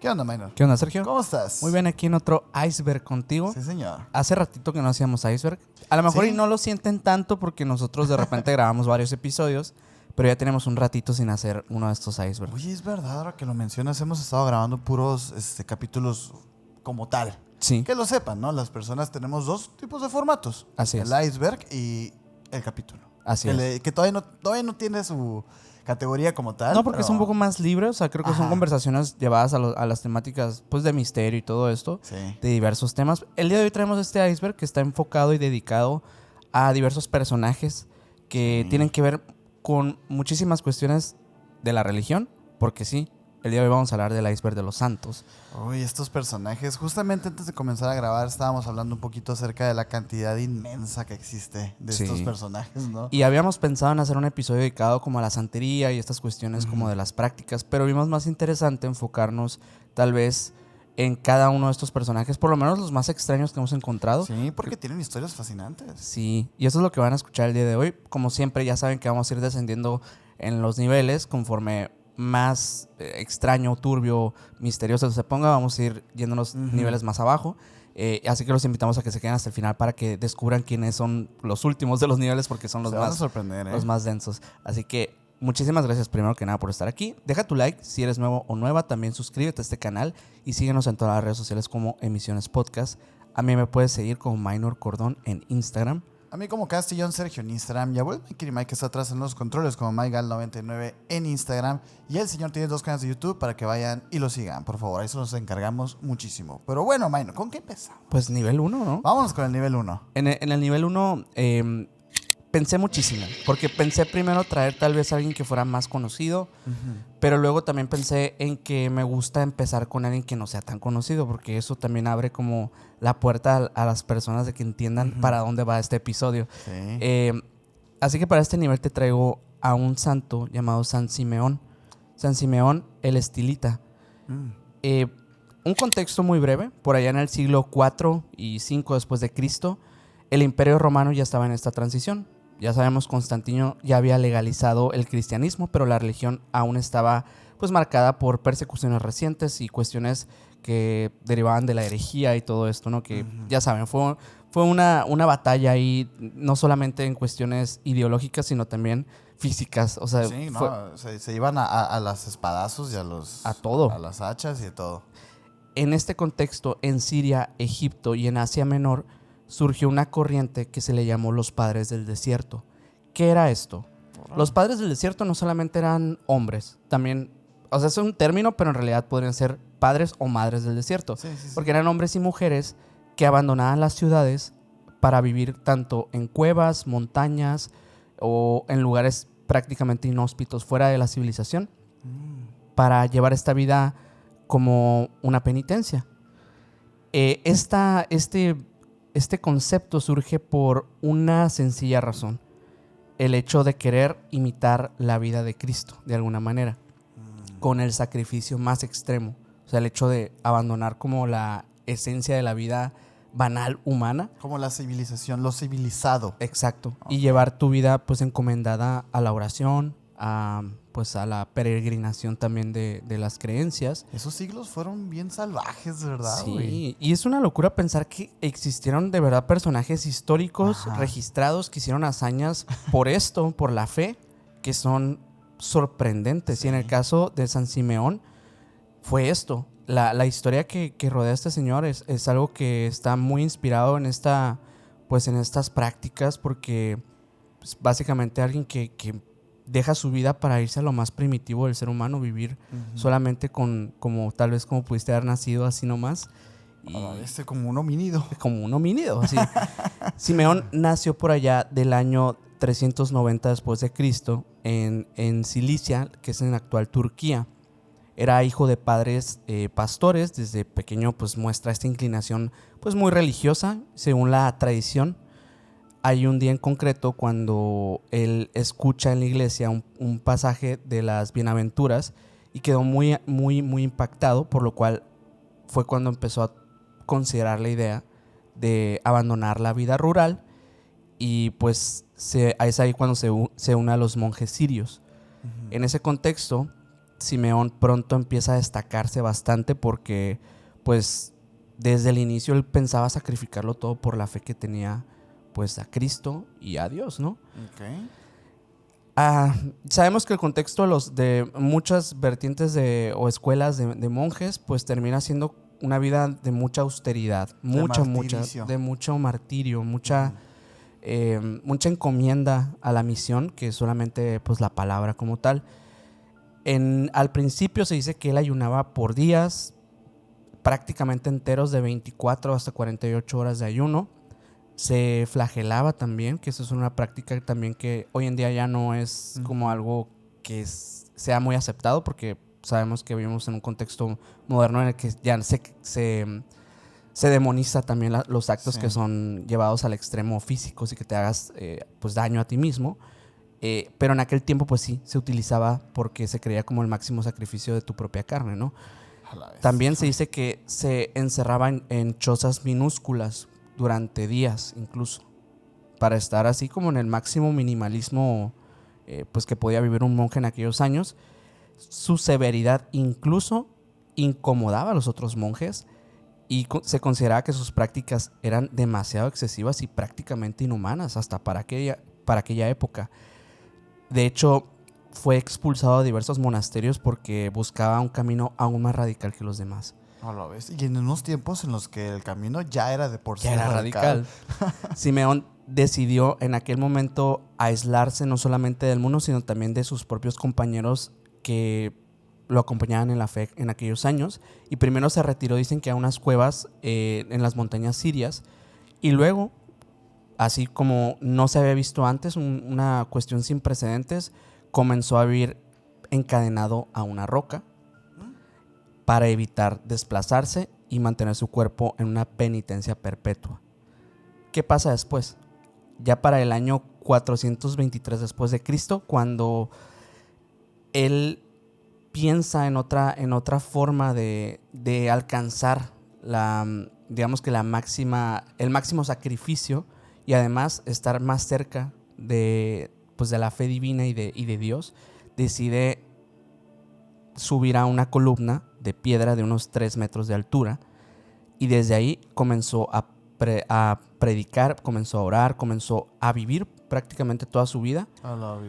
¿Qué onda, Minor? ¿Qué onda, Sergio? ¿Cómo estás? Muy bien, aquí en otro Iceberg contigo. Sí, señor. Hace ratito que no hacíamos Iceberg. A lo mejor ¿Sí? y no lo sienten tanto porque nosotros de repente grabamos varios episodios, pero ya tenemos un ratito sin hacer uno de estos Iceberg. Oye, es verdad, ahora que lo mencionas, hemos estado grabando puros capítulos como tal. Sí, Que lo sepan, ¿no? Las personas tenemos dos tipos de formatos. Así el es. iceberg y el capítulo. así que es. que todavía no tiene su categoría como tal. No, porque pero- es un poco más libre, o sea, creo que son Ajá. conversaciones llevadas a las temáticas pues de misterio y todo esto, Sí. de diversos temas. El día de hoy traemos este Iceberg que está enfocado y dedicado a diversos personajes que Sí. tienen que ver con muchísimas cuestiones de la religión, porque sí, el día de hoy vamos a hablar del Iceberg de los santos. Uy, estos personajes. Justamente antes de comenzar a grabar estábamos hablando un poquito acerca de la cantidad inmensa que existe de Sí. estos personajes, ¿no? Y habíamos pensado en hacer un episodio dedicado como a la santería y estas cuestiones como de las prácticas, pero vimos más interesante enfocarnos tal vez en cada uno de estos personajes, por lo menos los más extraños que hemos encontrado. Sí, porque tienen historias fascinantes. Sí, y eso es lo que van a escuchar el día de hoy. Como siempre, ya saben que vamos a ir descendiendo en los niveles conforme más extraño, turbio, misterioso se ponga, vamos a ir yéndonos niveles más abajo. Así que los invitamos a que se queden hasta el final para que descubran quiénes son los últimos de los niveles, porque son los Se van a más, sorprender, ¿eh? los más densos. Así que muchísimas gracias primero que nada por estar aquí. Deja tu like si eres nuevo o nueva. También suscríbete a este canal y síguenos en todas las redes sociales como Emisiones Podcast. A mí me puedes seguir como Minor Cordón en Instagram. A mí como Castellón Sergio en Instagram. Y a Mike que está atrás en los controles como MyGal99 en Instagram. Y el señor tiene 2 canales de YouTube para que vayan y lo sigan. Por favor, a eso nos encargamos muchísimo. Pero bueno, Minor, ¿con qué empezamos? Pues nivel 1, ¿no? Vámonos con el nivel 1. En el nivel 1 pensé muchísimo, porque pensé primero traer tal vez a alguien que fuera más conocido, pero luego también pensé en que me gusta empezar con alguien que no sea tan conocido, porque eso también abre como la puerta a las personas de que entiendan para dónde va este episodio. Sí. Así que para este nivel te traigo a un santo llamado San Simeón. San Simeón el Estilita. Un contexto muy breve, por allá en el siglo IV y V después de Cristo, el Imperio Romano ya estaba en esta transición. Ya sabemos, Constantino ya había legalizado el cristianismo, pero la religión aún estaba pues marcada por persecuciones recientes y cuestiones que derivaban de la herejía y todo esto, ¿no? Que ya saben, fue una batalla ahí, no solamente en cuestiones ideológicas, sino también físicas. O sea, Sí, fue no, se iban a las espadazos y a todo. a las hachas y de todo. En este contexto, en Siria, Egipto y en Asia Menor, surgió una corriente que se le llamó los padres del desierto. ¿Qué era esto? Los padres del desierto no solamente eran hombres, también, o sea, es un término, pero en realidad podrían ser padres o madres del desierto, Sí, sí, sí. porque eran hombres y mujeres que abandonaban las ciudades para vivir tanto en cuevas, montañas o en lugares prácticamente inhóspitos fuera de la civilización para llevar esta vida como una penitencia. Este concepto surge por una sencilla razón: el hecho de querer imitar la vida de Cristo de alguna manera, con el sacrificio más extremo. O sea, el hecho de abandonar como la esencia de la vida banal humana. Como la civilización, lo civilizado. Exacto. Y llevar tu vida pues encomendada a la oración, pues a la peregrinación también de las creencias. Esos siglos fueron bien salvajes, de verdad, güey. Sí, y es una locura pensar que existieron de verdad personajes históricos Ajá. registrados que hicieron hazañas por esto, por la fe, que son sorprendentes. Sí. Y en el caso de San Simeón fue esto. La historia que rodea a este señor es algo que está muy inspirado en estas prácticas, porque pues, básicamente alguien que deja su vida para irse a lo más primitivo del ser humano, vivir solamente como tal vez como pudiste haber nacido así nomás. Y Como un homínido. como un homínido, así. Simeón nació por allá del año 390 después de Cristo en Cilicia, que es en la actual Turquía. Era hijo de padres pastores. Desde pequeño pues muestra esta inclinación pues muy religiosa, según la tradición. Hay un día en concreto cuando él escucha en la iglesia un pasaje de las Bienaventuras y quedó muy, muy, muy impactado, por lo cual fue cuando empezó a considerar la idea de abandonar la vida rural y pues es ahí cuando se une a los monjes sirios. En ese contexto Simeón pronto empieza a destacarse bastante porque, pues, desde el inicio él pensaba sacrificarlo todo por la fe que tenía, pues, a Cristo y a Dios, ¿no? Ok. Sabemos que el contexto de muchas vertientes o escuelas de monjes, pues, termina siendo una vida de mucha austeridad, de mucho martirio, mucha encomienda a la misión, que es solamente, pues, la palabra como tal. Al principio se dice que él ayunaba por días, prácticamente enteros, de 24 hasta 48 horas de ayuno. Se flagelaba también, que eso es una práctica también que hoy en día ya no es como algo que sea muy aceptado, porque sabemos que vivimos en un contexto moderno en el que ya se demoniza también los actos que son llevados al extremo físicos y que te hagas pues daño a ti mismo. Pero en aquel tiempo pues sí, se utilizaba porque se creía como el máximo sacrificio de tu propia carne, ¿no? También se dice que se encerraba en chozas minúsculas durante días incluso, para estar así como en el máximo minimalismo pues que podía vivir un monje en aquellos años. Su severidad incluso incomodaba a los otros monjes y se consideraba que sus prácticas eran demasiado excesivas y prácticamente inhumanas hasta para aquella época. De hecho, fue expulsado de diversos monasterios porque buscaba un camino aún más radical que los demás. No lo ves. Y en unos tiempos en los que el camino ya era de por sí radical. Simeón decidió en aquel momento aislarse no solamente del mundo, sino también de sus propios compañeros que lo acompañaban en la fe en aquellos años. Y primero se retiró, dicen que a unas cuevas en las montañas sirias. Y luego, así como no se había visto antes, una cuestión sin precedentes, comenzó a vivir encadenado a una roca para evitar desplazarse y mantener su cuerpo en una penitencia perpetua. ¿Qué pasa después? Ya para el año 423 después de Cristo, cuando él piensa en otra forma de alcanzar digamos que el máximo sacrificio y además estar más cerca de la fe divina y de Dios, decide subir a una columna de piedra de unos 3 metros de altura y desde ahí comenzó a predicar, comenzó a orar, comenzó a vivir prácticamente toda su vida.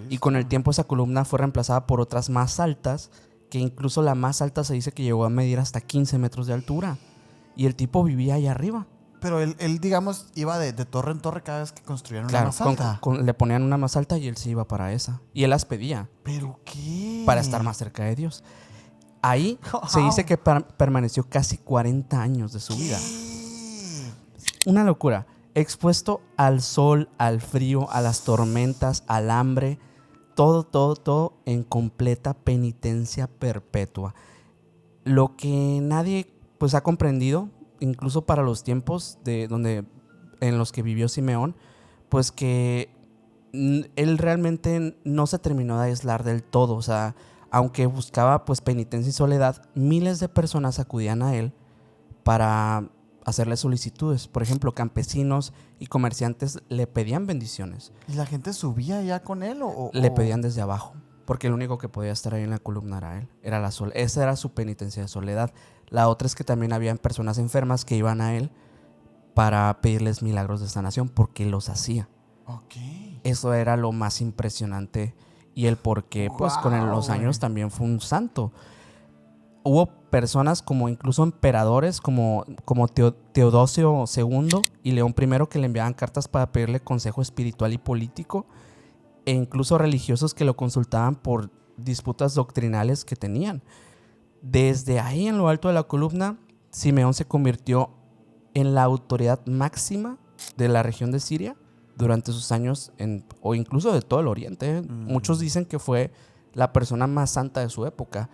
Y con el tiempo esa columna fue reemplazada por otras más altas, que incluso la más alta se dice que llegó a medir hasta 15 metros de altura y el tipo vivía allá arriba. Pero él digamos, iba de torre en torre cada vez que construían una más alta. Le ponían una más alta y él se iba para esa. Y él las pedía. ¿Pero qué? Para estar más cerca de Dios. Ahí se dice que permaneció casi 40 años de su vida. Una locura. Expuesto al sol, al frío, a las tormentas, al hambre. Todo en completa penitencia perpetua. Lo que nadie pues ha comprendido, incluso para los tiempos en los que vivió Simeón, pues que él realmente no se terminó de aislar del todo. O sea, aunque buscaba pues penitencia y soledad, miles de personas acudían a él para hacerle solicitudes. Por ejemplo, campesinos y comerciantes le pedían bendiciones. ¿Y la gente subía ya con él o...? Le pedían desde abajo, porque el único que podía estar ahí en la columna era él. Esa era su penitencia de soledad. La otra es que también habían personas enfermas que iban a él para pedirles milagros de sanación, porque los hacía. Okay. Eso era lo más impresionante y el por qué, pues con los años también fue un santo. Hubo personas como incluso emperadores como Teodosio II y León I que le enviaban cartas para pedirle consejo espiritual y político, e incluso religiosos que lo consultaban por disputas doctrinales que tenían. Desde ahí, en lo alto de la columna, Simeón se convirtió en la autoridad máxima de la región de Siria durante sus años, o incluso de todo el Oriente. Muchos dicen que fue la persona más santa de su época.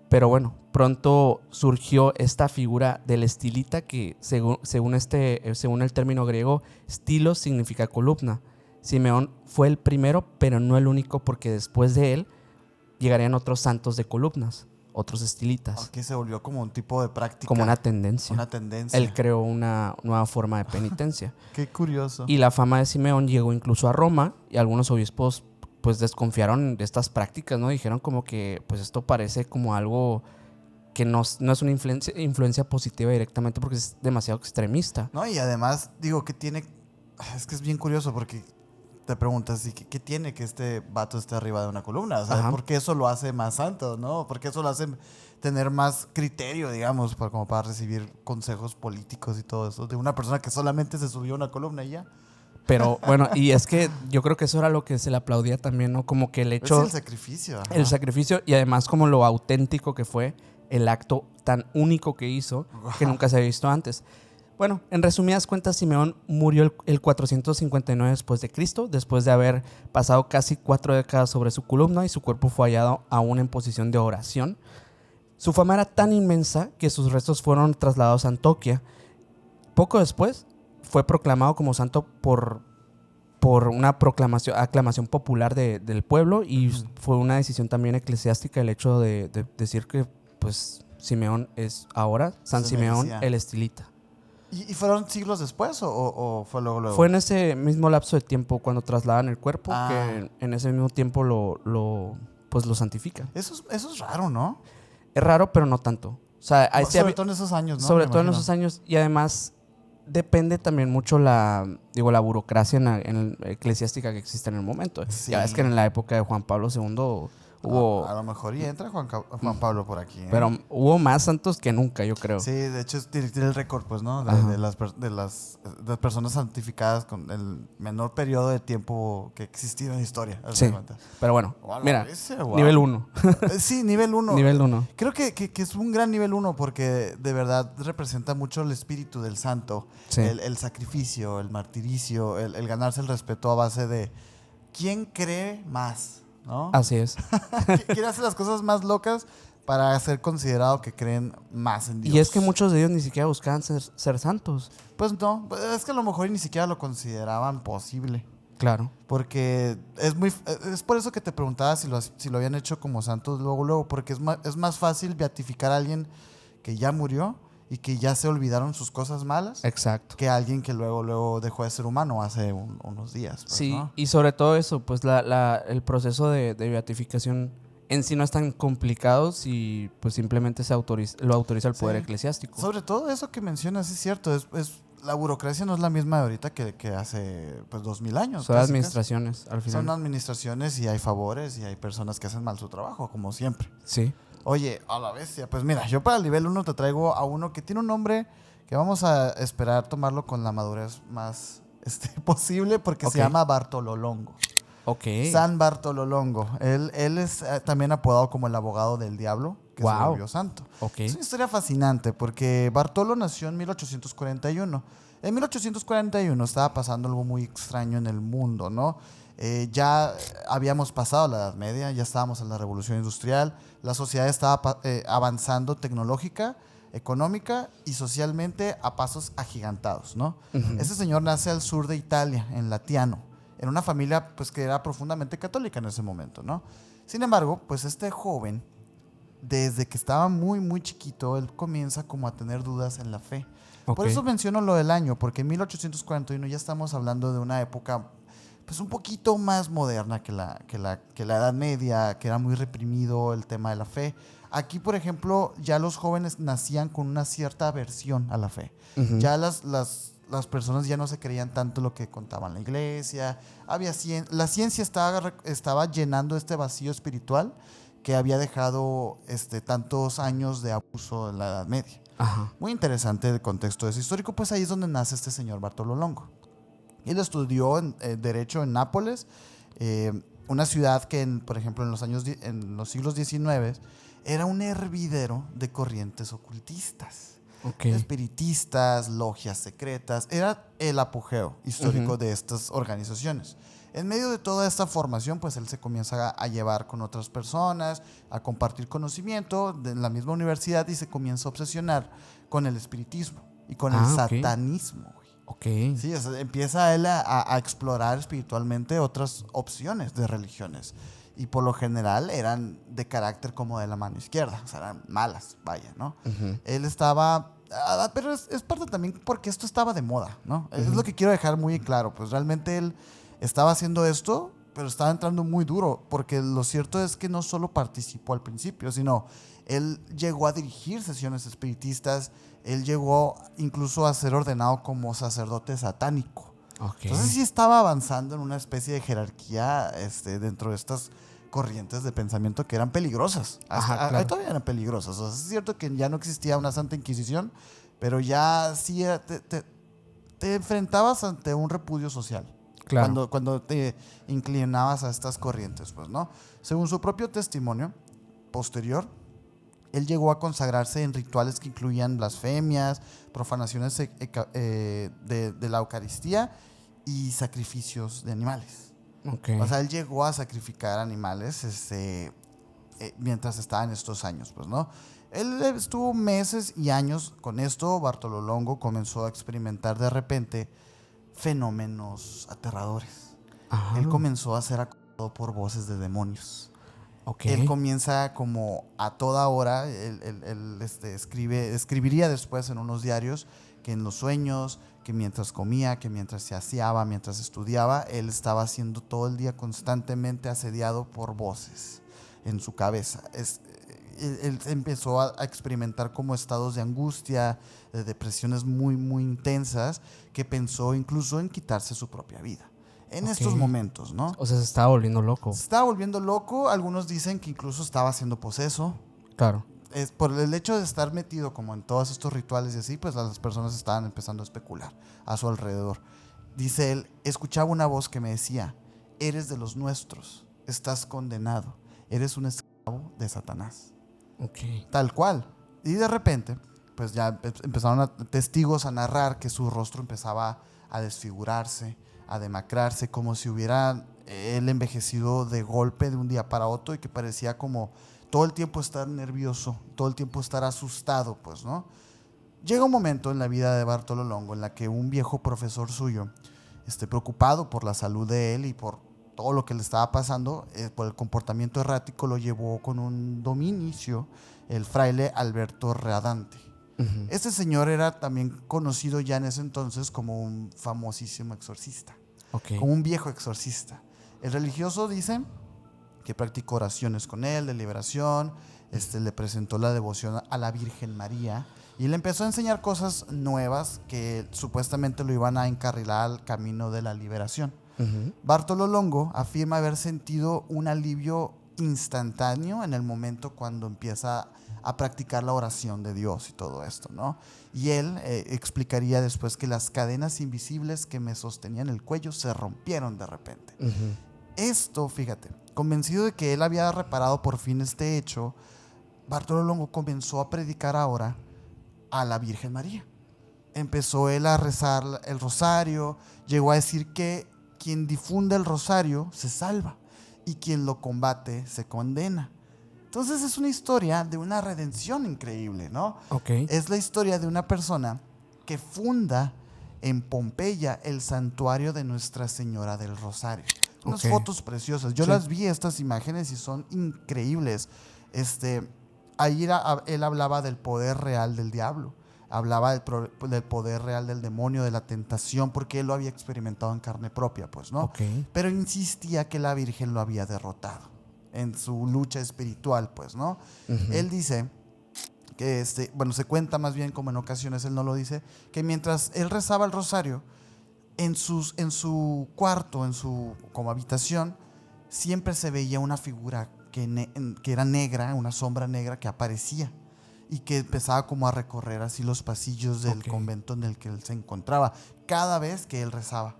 Pero bueno, pronto surgió esta figura del estilita que según el término griego, stilos significa columna. Simeón fue el primero, pero no el único, porque después de él llegarían otros santos de columnas, otros estilitas. Que se volvió como un tipo de práctica. Como una tendencia. Una tendencia. Él creó una nueva forma de penitencia. Qué curioso. Y la fama de Simeón llegó incluso a Roma, y algunos obispos pues desconfiaron de estas prácticas, ¿no? Dijeron como que pues esto parece como algo que no es una influencia positiva directamente porque es demasiado extremista. No, y además, digo, que tiene... Es que es bien curioso porque te preguntas, ¿y qué tiene que este vato esté arriba de una columna? O sea, Ajá. ¿por qué eso lo hace más santo, no? ¿Por qué eso lo hace tener más criterio, digamos, como para recibir consejos políticos y todo eso? De una persona que solamente se subió a una columna y ya. Pero bueno, y es que yo creo que eso era lo que se le aplaudía también, ¿no? Como que el Es hecho, el sacrificio. Ajá. el sacrificio y además como lo auténtico que fue el acto tan único que hizo que nunca se había visto antes. Bueno, en resumidas cuentas, Simeón murió el 459 después de Cristo, después de haber pasado casi 4 décadas sobre su columna y su cuerpo fue hallado aún en posición de oración. Su fama era tan inmensa que sus restos fueron trasladados a Antioquia. Poco después fue proclamado como santo por una aclamación popular del pueblo y fue una decisión también eclesiástica el hecho de decir que pues Simeón es ahora San Simeón el Estilita. ¿Y fueron siglos después o fue luego? Fue en ese mismo lapso de tiempo cuando trasladan el cuerpo que en ese mismo tiempo lo santifican. Eso es raro, ¿no? Es raro, pero no tanto. O sea, sobre todo en esos años, ¿no? Sobre todo en esos años. Y además depende también mucho la burocracia eclesiástica que existe en el momento. Sí. Ya ves que en la época de Juan Pablo II hubo... A lo mejor y entra Juan Pablo por aquí. Pero hubo más santos que nunca, yo creo. Sí, de hecho tiene el récord, pues, ¿no? De las personas santificadas con el menor periodo de tiempo que ha existido en la historia. Sí, pero bueno, mira, wow. nivel 1. Sí, nivel 1. Nivel 1. Creo que es un gran nivel 1 porque de verdad representa mucho el espíritu del santo. Sí. El sacrificio, el martiricio, el ganarse el respeto a base de ¿quién cree más? ¿No? Así es. Quiere hacer las cosas más locas para ser considerado que creen más en Dios. Y es que muchos de ellos ni siquiera buscaban ser santos. Pues no, es que a lo mejor ni siquiera lo consideraban posible. Claro. Porque es por eso que te preguntaba si lo habían hecho como santos luego, porque es más fácil beatificar a alguien que ya murió y que ya se olvidaron sus cosas malas. Exacto. Que alguien que luego dejó de ser humano hace unos días. Pues, sí, ¿no? y sobre todo eso, pues el proceso de beatificación en sí no es tan complicado si pues simplemente lo autoriza el poder eclesiástico. Sobre todo eso que mencionas, es cierto, la burocracia no es la misma de ahorita que hace pues 2000 años. Son administraciones, al final. Son administraciones y hay favores y hay personas que hacen mal su trabajo, como siempre. Sí. Oye, a la bestia, pues mira, yo para el nivel 1 te traigo a uno que tiene un nombre que vamos a esperar tomarlo con la madurez más posible porque se llama Bartololongo. Ok. San Bartololongo. Él es también apodado como el abogado del diablo, que se volvió santo. Okay. Es una historia fascinante porque Bartolo nació en 1841. En 1841 estaba pasando algo muy extraño en el mundo, ¿no? Ya habíamos pasado la Edad Media, ya estábamos en la Revolución Industrial, la sociedad estaba avanzando tecnológica, económica y socialmente a pasos agigantados, ¿no? Este señor nace al sur de Italia, en Latiano, en una familia pues, que era profundamente católica en ese momento, ¿no? Sin embargo, pues este joven, desde que estaba muy, muy chiquito, él comienza como a tener dudas en la fe. Okay. Por eso menciono lo del año, porque en 1841 ya estamos hablando de una época pues un poquito más moderna que la Edad Media, que era muy reprimido el tema de la fe. Aquí, por ejemplo, ya los jóvenes nacían con una cierta aversión a la fe. Ya las personas ya no se creían tanto lo que contaban la iglesia. La ciencia estaba llenando este vacío espiritual que había dejado tantos años de abuso en la Edad Media. Ajá. Muy interesante el contexto de ese histórico, pues ahí es donde nace este señor Bartololongo. Él estudió Derecho en Nápoles, una ciudad que, por ejemplo, en los siglos XIX era un hervidero de corrientes ocultistas. Okay. Espiritistas, logias secretas. Era el apogeo histórico de estas organizaciones. En medio de toda esta formación, pues él se comienza a llevar con otras personas, a compartir conocimiento en la misma universidad y se comienza a obsesionar con el espiritismo y con el satanismo. Okay. Sí, empieza él a explorar espiritualmente otras opciones de religiones. Y por lo general eran de carácter como de la mano izquierda, o sea, eran malas, vaya, ¿no? Él estaba... Pero es parte también porque esto estaba de moda, ¿no? Es lo que quiero dejar muy claro, pues realmente él estaba haciendo esto pero estaba entrando muy duro, porque lo cierto es que no solo participó al principio, sino él llegó a dirigir sesiones espiritistas, él llegó incluso a ser ordenado como sacerdote satánico. Ok. Entonces sí estaba avanzando en una especie de jerarquía dentro de estas corrientes de pensamiento que eran peligrosas. Ajá, claro. Todavía eran peligrosas. O sea, es cierto que ya no existía una Santa Inquisición, pero ya sí te enfrentabas ante un repudio social. Claro. Cuando te inclinabas a estas corrientes, pues, ¿no? Según su propio testimonio posterior, él llegó a consagrarse en rituales que incluían blasfemias, profanaciones de la Eucaristía y sacrificios de animales. Ok. O sea, él llegó a sacrificar animales mientras estaba en estos años, pues, ¿no? Él estuvo meses y años con esto. Bartolo Longo comenzó a experimentar de repente fenómenos aterradores. Ajá. Él comenzó a ser acosado por voces de demonios. Ok. Él comienza como a toda hora, escribiría después en unos diarios que en los sueños, que mientras comía, que mientras se aseaba, mientras estudiaba, él estaba siendo todo el día constantemente asediado por voces en su cabeza. Él empezó a experimentar como estados de angustia, de depresiones muy, muy intensas, que pensó incluso en quitarse su propia vida. En estos momentos, ¿no? O sea, se estaba volviendo loco. Se estaba volviendo loco. Algunos dicen que incluso estaba haciendo poseso. Claro. Es por el hecho de estar metido como en todos estos rituales y así, pues las personas estaban empezando a especular a su alrededor. Dice él, escuchaba una voz que me decía, eres de los nuestros, estás condenado, eres un esclavo de Satanás. Ok. Tal cual. Y de repente, pues ya empezaron testigos a narrar que su rostro empezaba a desfigurarse, a demacrarse, como si hubiera él envejecido de golpe de un día para otro y que parecía como todo el tiempo estar nervioso, todo el tiempo estar asustado, pues, ¿no? Llega un momento en la vida de Bartolo Longo en la que un viejo profesor suyo, preocupado por la salud de él y por todo lo que le estaba pasando, por el comportamiento errático, lo llevó con un dominicio, el fraile Alberto Readante. Uh-huh. Este señor era también conocido ya en ese entonces como un famosísimo exorcista, Ok. como un viejo exorcista. El religioso dice que practicó oraciones con él de liberación, le presentó la devoción a la Virgen María y le empezó a enseñar cosas nuevas que supuestamente lo iban a encarrilar al camino de la liberación. Uh-huh. Bartolo Longo afirma haber sentido un alivio instantáneo en el momento cuando empieza a practicar la oración de Dios y todo esto, ¿no? Y él explicaría después que las cadenas invisibles que me sostenían el cuello se rompieron de repente. Uh-huh. Esto, fíjate, convencido de que él había reparado por fin este hecho, Bartolo Longo comenzó a predicar ahora a la Virgen María. Empezó él a rezar el rosario, llegó a decir que quien difunde el rosario se salva y quien lo combate se condena. Entonces es una historia de una redención increíble, ¿no? Ok. Es la historia de una persona que funda en Pompeya el santuario de Nuestra Señora del Rosario. Unas fotos preciosas. Yo las vi, estas imágenes, y son increíbles. Ahí él hablaba del poder real del diablo. Hablaba del poder real del demonio, de la tentación, porque él lo había experimentado en carne propia, pues, ¿no? Okay. Pero insistía que la Virgen lo había derrotado en su lucha espiritual, pues, ¿no? Uh-huh. Él dice que, se cuenta más bien, como en ocasiones él no lo dice, que mientras él rezaba el rosario, en su cuarto, en su como habitación, siempre se veía una figura que era negra, una sombra negra que aparecía y que empezaba como a recorrer así los pasillos del convento en el que él se encontraba cada vez que él rezaba.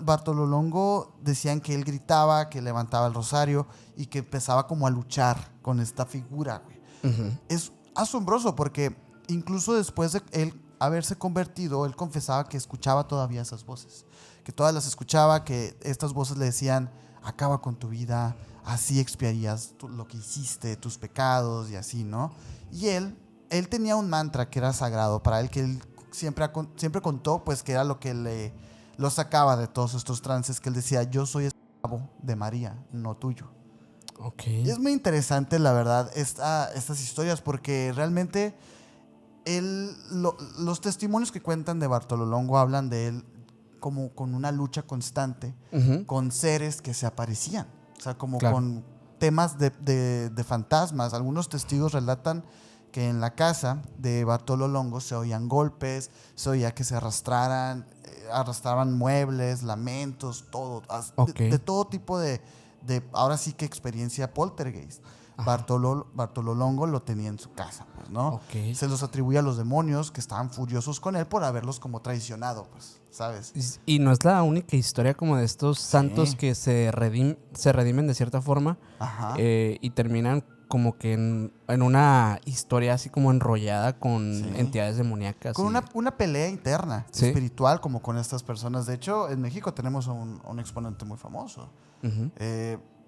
Bartolo Longo decían que él gritaba, que levantaba el rosario y que empezaba como a luchar con esta figura, güey. Uh-huh. Es asombroso porque incluso después de él haberse convertido, él confesaba que escuchaba todavía esas voces, que todas las escuchaba, que estas voces le decían: acaba con tu vida, así expiarías lo que hiciste, tus pecados y así, ¿no? Y él tenía un mantra que era sagrado para él, que él siempre contó, pues, que era lo que lo sacaba de todos estos trances, que él decía: yo soy esclavo de María, no tuyo. Okay. Y es muy interesante, la verdad, estas historias, porque realmente los testimonios que cuentan de Bartolo Longo hablan de él como con una lucha constante con seres que se aparecían. O sea, como con temas de fantasmas. Algunos testigos relatan que en la casa de Bartolo Longo se oían golpes, se oía que se arrastraban muebles, lamentos, todo. De todo tipo de ahora sí que experiencia poltergeist. Bartolo Longo lo tenía en su casa, pues, ¿no? Se los atribuye a los demonios que estaban furiosos con él por haberlos como traicionado, pues, ¿sabes? Y no es la única historia como de estos santos que se redimen de cierta forma y terminan como que en una historia así como enrollada con entidades demoníacas. Con una pelea interna, espiritual, como con estas personas. De hecho, en México tenemos un exponente muy famoso.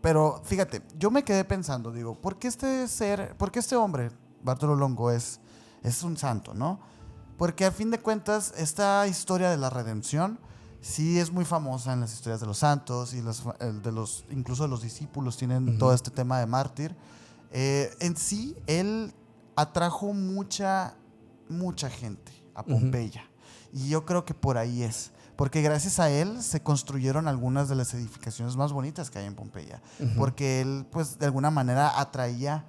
Pero fíjate, yo me quedé pensando, digo, ¿por qué este hombre, Bartolo Longo, es un santo, ¿no? Porque a fin de cuentas, esta historia de la redención sí es muy famosa en las historias de los santos y incluso de los discípulos tienen todo este tema de mártir. En sí, él atrajo mucha gente a Pompeya. Y yo creo que por ahí es. Porque gracias a él se construyeron algunas de las edificaciones más bonitas que hay en Pompeya. Porque él, pues, de alguna manera atraía,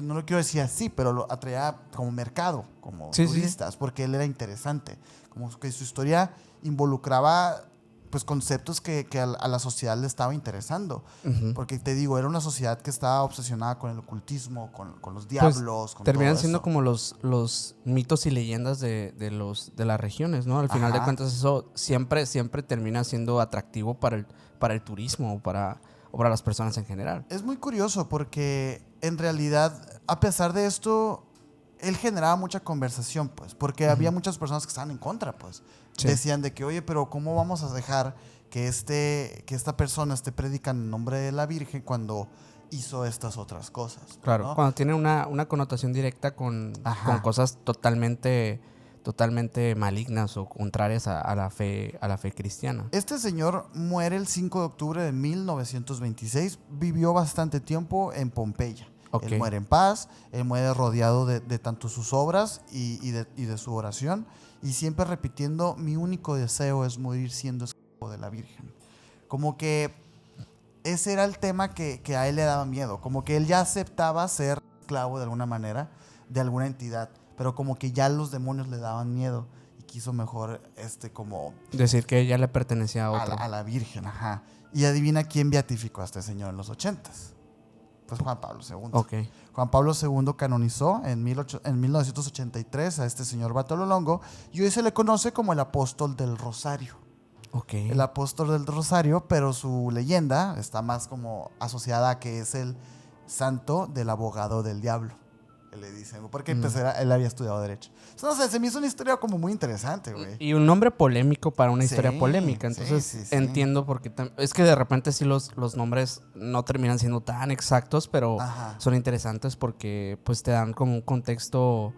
no lo quiero decir así, pero lo atraía como mercado, como turistas, porque él era interesante. Como que su historia involucraba, pues, conceptos que a la sociedad le estaba interesando. Porque te digo, era una sociedad que estaba obsesionada con el ocultismo, con los diablos, con terminan todo siendo eso. como los mitos y leyendas de las regiones, ¿no? Al final de cuentas eso siempre termina siendo atractivo para el turismo o para las personas en general. Es muy curioso porque en realidad, a pesar de esto, él generaba mucha conversación, pues, porque había muchas personas que estaban en contra, pues. Decían de que, oye, pero ¿cómo vamos a dejar que esta persona esté predicando en nombre de la Virgen cuando hizo estas otras cosas? Claro, ¿no? cuando tiene una connotación directa con cosas totalmente malignas o contrarias a la fe cristiana. Este señor muere el 5 de octubre de 1926. Vivió bastante tiempo en Pompeya. Él muere en paz, él muere rodeado de tanto sus obras y de su oración, y siempre repitiendo: mi único deseo es morir siendo esclavo de la Virgen. Como que ese era el tema que a él le daba miedo, como que él ya aceptaba ser esclavo de alguna manera de alguna entidad, pero como que ya los demonios le daban miedo y quiso mejor como decir que ella le pertenecía a otro. A la Virgen. Y adivina quién beatificó a este señor en los 80s. Pues Juan Pablo II. Juan Pablo II canonizó en 1983 a este señor Bartolo Longo, y hoy se le conoce como el apóstol del Rosario. El apóstol del Rosario, pero su leyenda está más como asociada a que es el santo del abogado del diablo, le dicen, porque pues él había estudiado Derecho. No sé, se me hizo una historia como muy interesante, güey. Y un nombre polémico para una historia polémica. Entonces entiendo porque es que de repente sí los nombres no terminan siendo tan exactos, pero son interesantes porque pues te dan como un contexto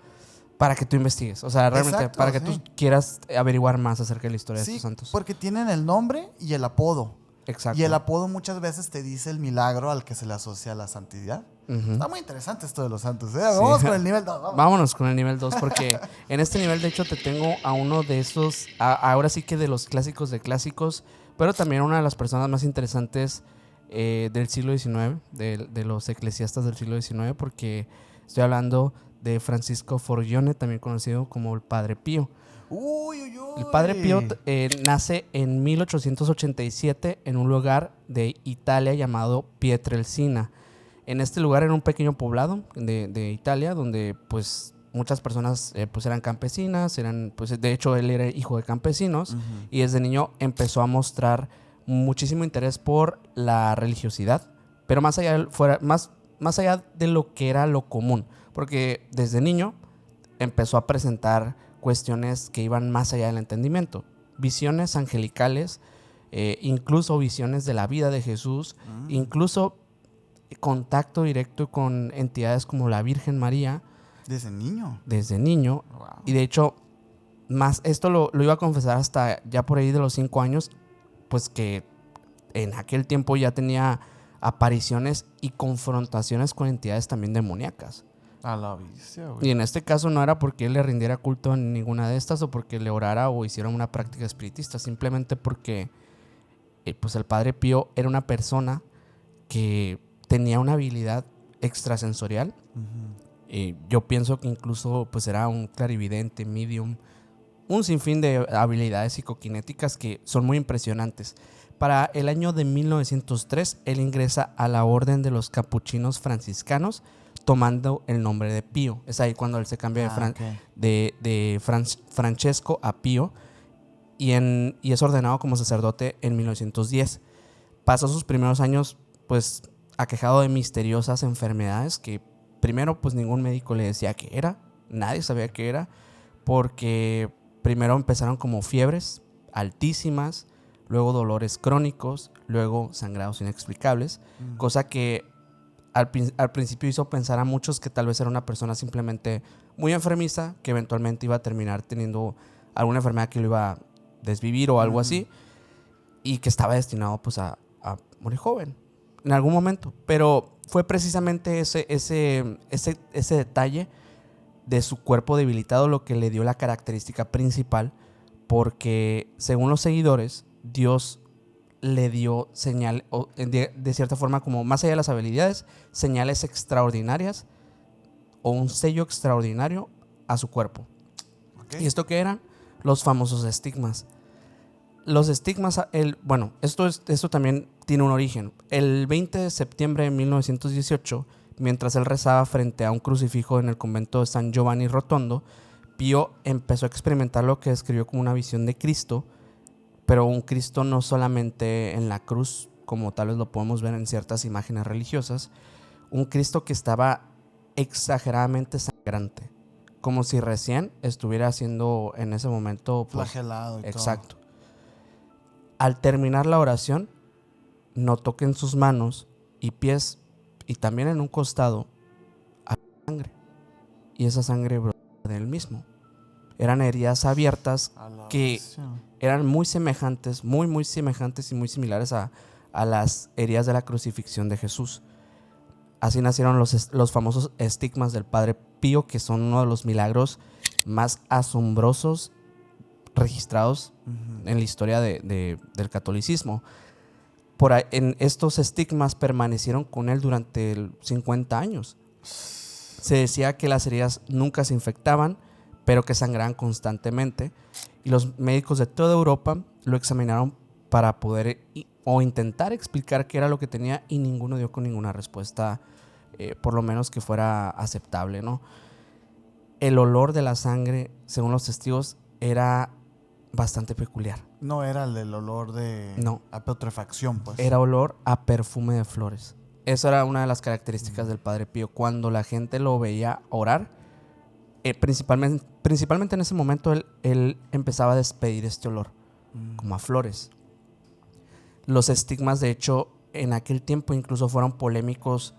para que tú investigues. O sea, realmente para que tú quieras averiguar más acerca de la historia de estos santos. Porque tienen el nombre y el apodo. Exacto. Y el apodo muchas veces te dice el milagro al que se le asocia la santidad. Está muy interesante esto de los santos. Vamos con el nivel 2. Vámonos con el nivel 2, porque en este nivel, de hecho, te tengo a uno de esos, ahora sí que de los clásicos de clásicos, pero también una de las personas más interesantes del siglo XIX, de los eclesiastas del siglo XIX, porque estoy hablando de Francisco Forgione, también conocido como el Padre Pío. El Padre Pío nace en 1887 en un lugar de Italia llamado Pietrelcina. En este lugar era un pequeño poblado de Italia donde pues muchas personas pues eran campesinas, pues de hecho él era hijo de campesinos y desde niño empezó a mostrar muchísimo interés por la religiosidad, pero más allá de lo que era lo común, porque desde niño empezó a presentar cuestiones que iban más allá del entendimiento, visiones angelicales, incluso visiones de la vida de Jesús, incluso contacto directo con entidades como la Virgen María. ¿Desde niño? Desde niño. Wow. Y de hecho, esto lo iba a confesar hasta ya por ahí de los 5 años, pues que en aquel tiempo ya tenía apariciones y confrontaciones con entidades también demoníacas. A la bestia, Y güey. en este caso no era porque él le rindiera culto a ninguna de estas o porque le orara o hiciera una práctica espiritista, simplemente porque pues el Padre Pío era una persona que tenía una habilidad extrasensorial. Yo pienso que incluso pues era un clarividente, medium, un sinfín de habilidades psicoquinéticas que son muy impresionantes. Para el año de 1903, él ingresa a la Orden de los Capuchinos Franciscanos, tomando el nombre de Pío. Es ahí cuando él se cambia de Francesco a Pío y es ordenado como sacerdote en 1910. Pasó sus primeros años pues aquejado de misteriosas enfermedades que primero pues ningún médico le decía qué era, nadie sabía qué era, porque primero empezaron como fiebres altísimas, luego dolores crónicos, luego sangrados inexplicables, cosa que al principio hizo pensar a muchos que tal vez era una persona simplemente muy enfermiza, que eventualmente iba a terminar teniendo alguna enfermedad que lo iba a desvivir o algo así, y que estaba destinado pues a morir joven en algún momento. Pero fue precisamente ese detalle de su cuerpo debilitado lo que le dio la característica principal, porque según los seguidores, Dios le dio señal, de cierta forma, como más allá de las habilidades, señales extraordinarias o un sello extraordinario a su cuerpo. Okay. ¿Y esto qué eran? Los famosos estigmas. Los estigmas, bueno, esto también tiene un origen. El 20 de septiembre de 1918, mientras él rezaba frente a un crucifijo en el convento de San Giovanni Rotondo, Pío empezó a experimentar lo que describió como una visión de Cristo, pero un Cristo no solamente en la cruz, como tal vez lo podemos ver en ciertas imágenes religiosas, un Cristo que estaba exageradamente sangrante, como si recién estuviera siendo en ese momento pues, flagelado y exacto. Todo. Al terminar la oración, notó que en sus manos y pies y también en un costado había sangre, y esa sangre brotaba de él mismo. Eran heridas abiertas que eran muy semejantes, muy semejantes y muy similares a las heridas de la crucifixión de Jesús. Así nacieron los famosos estigmas del Padre Pío, que son uno de los milagros más asombrosos registrados en la historia del catolicismo. En estos estigmas permanecieron con él durante 50 años. Se decía que las heridas nunca se infectaban, pero que sangraban constantemente, y los médicos de toda Europa lo examinaron para poder o intentar explicar qué era lo que tenía, y ninguno dio con ninguna respuesta, por lo menos que fuera aceptable, ¿no? El olor de la sangre, según los testigos, era bastante peculiar. No era el del olor de a putrefacción, pues. Era olor a perfume de flores. Esa era una de las características del Padre Pío. Cuando la gente lo veía orar, principalmente en ese momento, él empezaba a despedir este olor, como a flores. Los estigmas, de hecho, en aquel tiempo incluso fueron polémicos.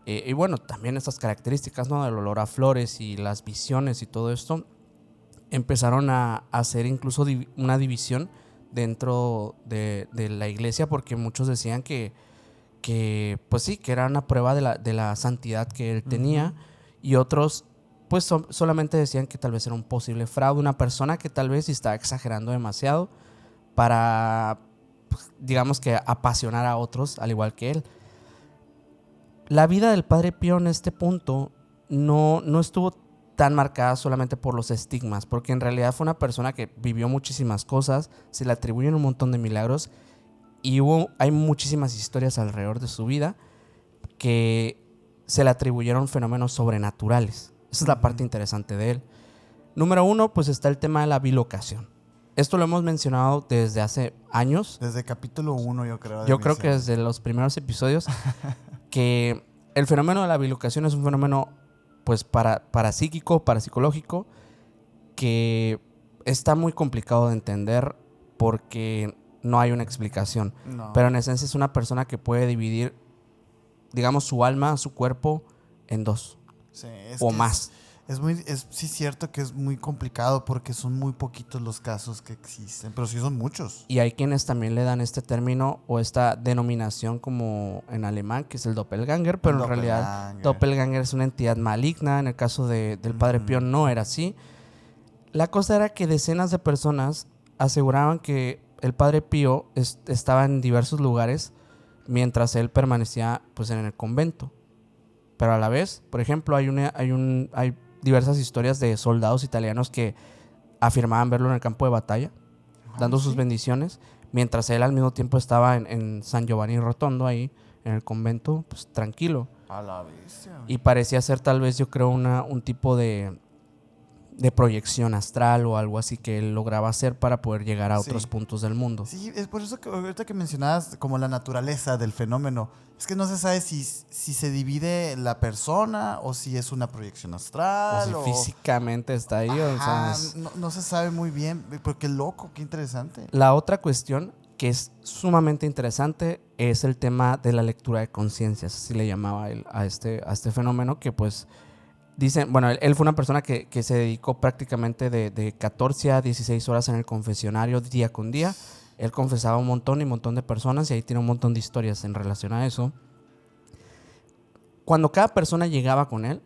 Y bueno, también estas características, ¿no? Del olor a flores y las visiones y todo esto, empezaron a hacer incluso una división dentro de la iglesia, porque muchos decían que pues sí, que era una prueba de la santidad que él tenía, y otros pues solamente decían que tal vez era un posible fraude, una persona que tal vez estaba exagerando demasiado para, pues, digamos que apasionar a otros al igual que él. La vida del Padre Pío en este punto no estuvo tan marcada solamente por los estigmas, porque en realidad fue una persona que vivió muchísimas cosas, se le atribuyen un montón de milagros, y hay muchísimas historias alrededor de su vida que se le atribuyeron fenómenos sobrenaturales. Esa es la parte interesante de él. Número 1, pues está el tema de la bilocación. Esto lo hemos mencionado desde hace años. Desde capítulo 1, yo creo. Yo creo que desde los primeros episodios, que el fenómeno de la bilocación es un fenómeno pues parapsíquico, parapsicológico, que está muy complicado de entender porque no hay una explicación. No. Pero en esencia es una persona que puede dividir, digamos, su alma, su cuerpo en dos, sí, o más. Sí cierto que es muy complicado porque son muy poquitos los casos que existen, pero sí son muchos. Y hay quienes también le dan este término o esta denominación como en alemán, que es el doppelganger, pero El en realidad doppelganger. doppelganger es una entidad maligna. En el caso del Padre Pío no era así. La cosa era que decenas de personas aseguraban que el Padre Pío estaba en diversos lugares mientras él permanecía pues en el convento. Pero a la vez, por ejemplo, hay diversas historias de soldados italianos que afirmaban verlo en el campo de batalla, dando sus bendiciones, mientras él al mismo tiempo estaba en San Giovanni Rotondo, ahí en el convento, pues tranquilo. A la bestia. Y parecía ser tal vez, yo creo, un tipo de proyección astral o algo así que él lograba hacer para poder llegar a otros puntos del mundo. Sí, es por eso que ahorita que mencionabas como la naturaleza del fenómeno, es que no se sabe si se divide la persona o si es una proyección astral. O si físicamente está ahí. Ajá, O sea, no se sabe muy bien, pero qué loco, qué interesante. La otra cuestión que es sumamente interesante es el tema de la lectura de conciencias, así le llamaba él a este fenómeno, que pues dicen, bueno, él fue una persona que se dedicó prácticamente de 14 a 16 horas en el confesionario día con día. Él confesaba un montón de personas y ahí tiene un montón de historias en relación a eso. Cuando cada persona llegaba con él,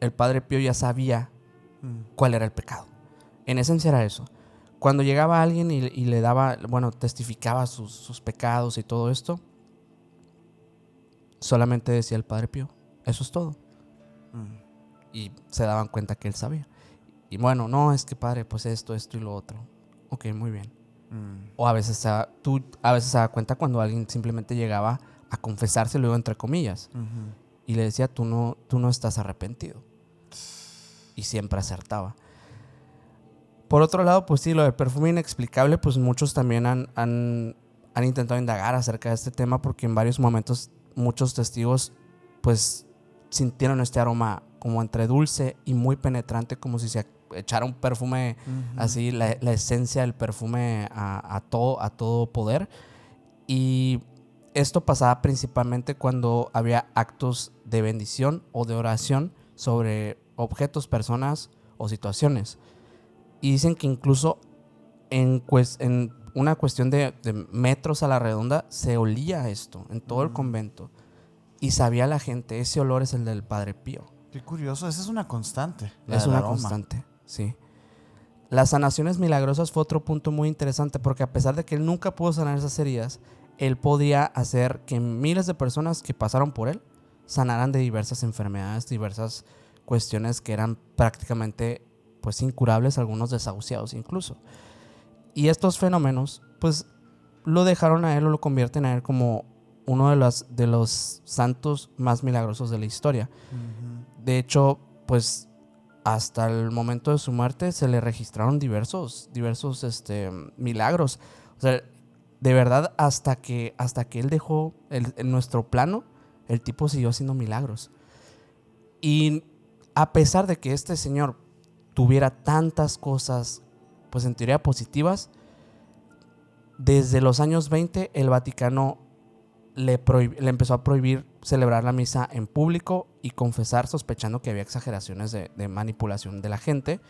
el Padre Pío ya sabía cuál era el pecado. En esencia era eso. Cuando llegaba alguien y le daba, bueno, testificaba sus pecados y todo esto, solamente decía el Padre Pío, eso es todo. Y se daban cuenta que él sabía. Y bueno, no, es que padre, pues esto y lo otro. Ok, muy bien. O a veces se da cuenta cuando alguien simplemente llegaba a confesarse luego entre comillas. Y le decía, tú no estás arrepentido. Y siempre acertaba. Por otro lado, pues sí, lo del perfume inexplicable, pues muchos también han intentado indagar acerca de este tema porque en varios momentos muchos testigos pues sintieron este aroma como entre dulce y muy penetrante, como si se echara un perfume así, la esencia del perfume a todo poder. Y esto pasaba principalmente cuando había actos de bendición o de oración sobre objetos, personas o situaciones. Y dicen que incluso en una cuestión de metros a la redonda se olía esto en todo el convento. Y sabía la gente, ese olor es el del Padre Pío. Qué curioso, esa es una constante. Es una constante, sí. Las sanaciones milagrosas fue otro punto muy interesante porque a pesar de que él nunca pudo sanar esas heridas, él podía hacer que miles de personas que pasaron por él sanaran de diversas enfermedades, diversas cuestiones que eran prácticamente pues incurables, algunos desahuciados incluso. Y estos fenómenos pues lo dejaron a él o lo convierten a él como uno de los santos más milagrosos de la historia. De hecho, pues hasta el momento de su muerte se le registraron diversos milagros. O sea, de verdad, hasta que él dejó en nuestro plano, el tipo siguió haciendo milagros. Y a pesar de que este señor tuviera tantas cosas, pues en teoría positivas, desde los años 20 el Vaticano le empezó a prohibir celebrar la misa en público y confesar, sospechando que había exageraciones de manipulación de la gente.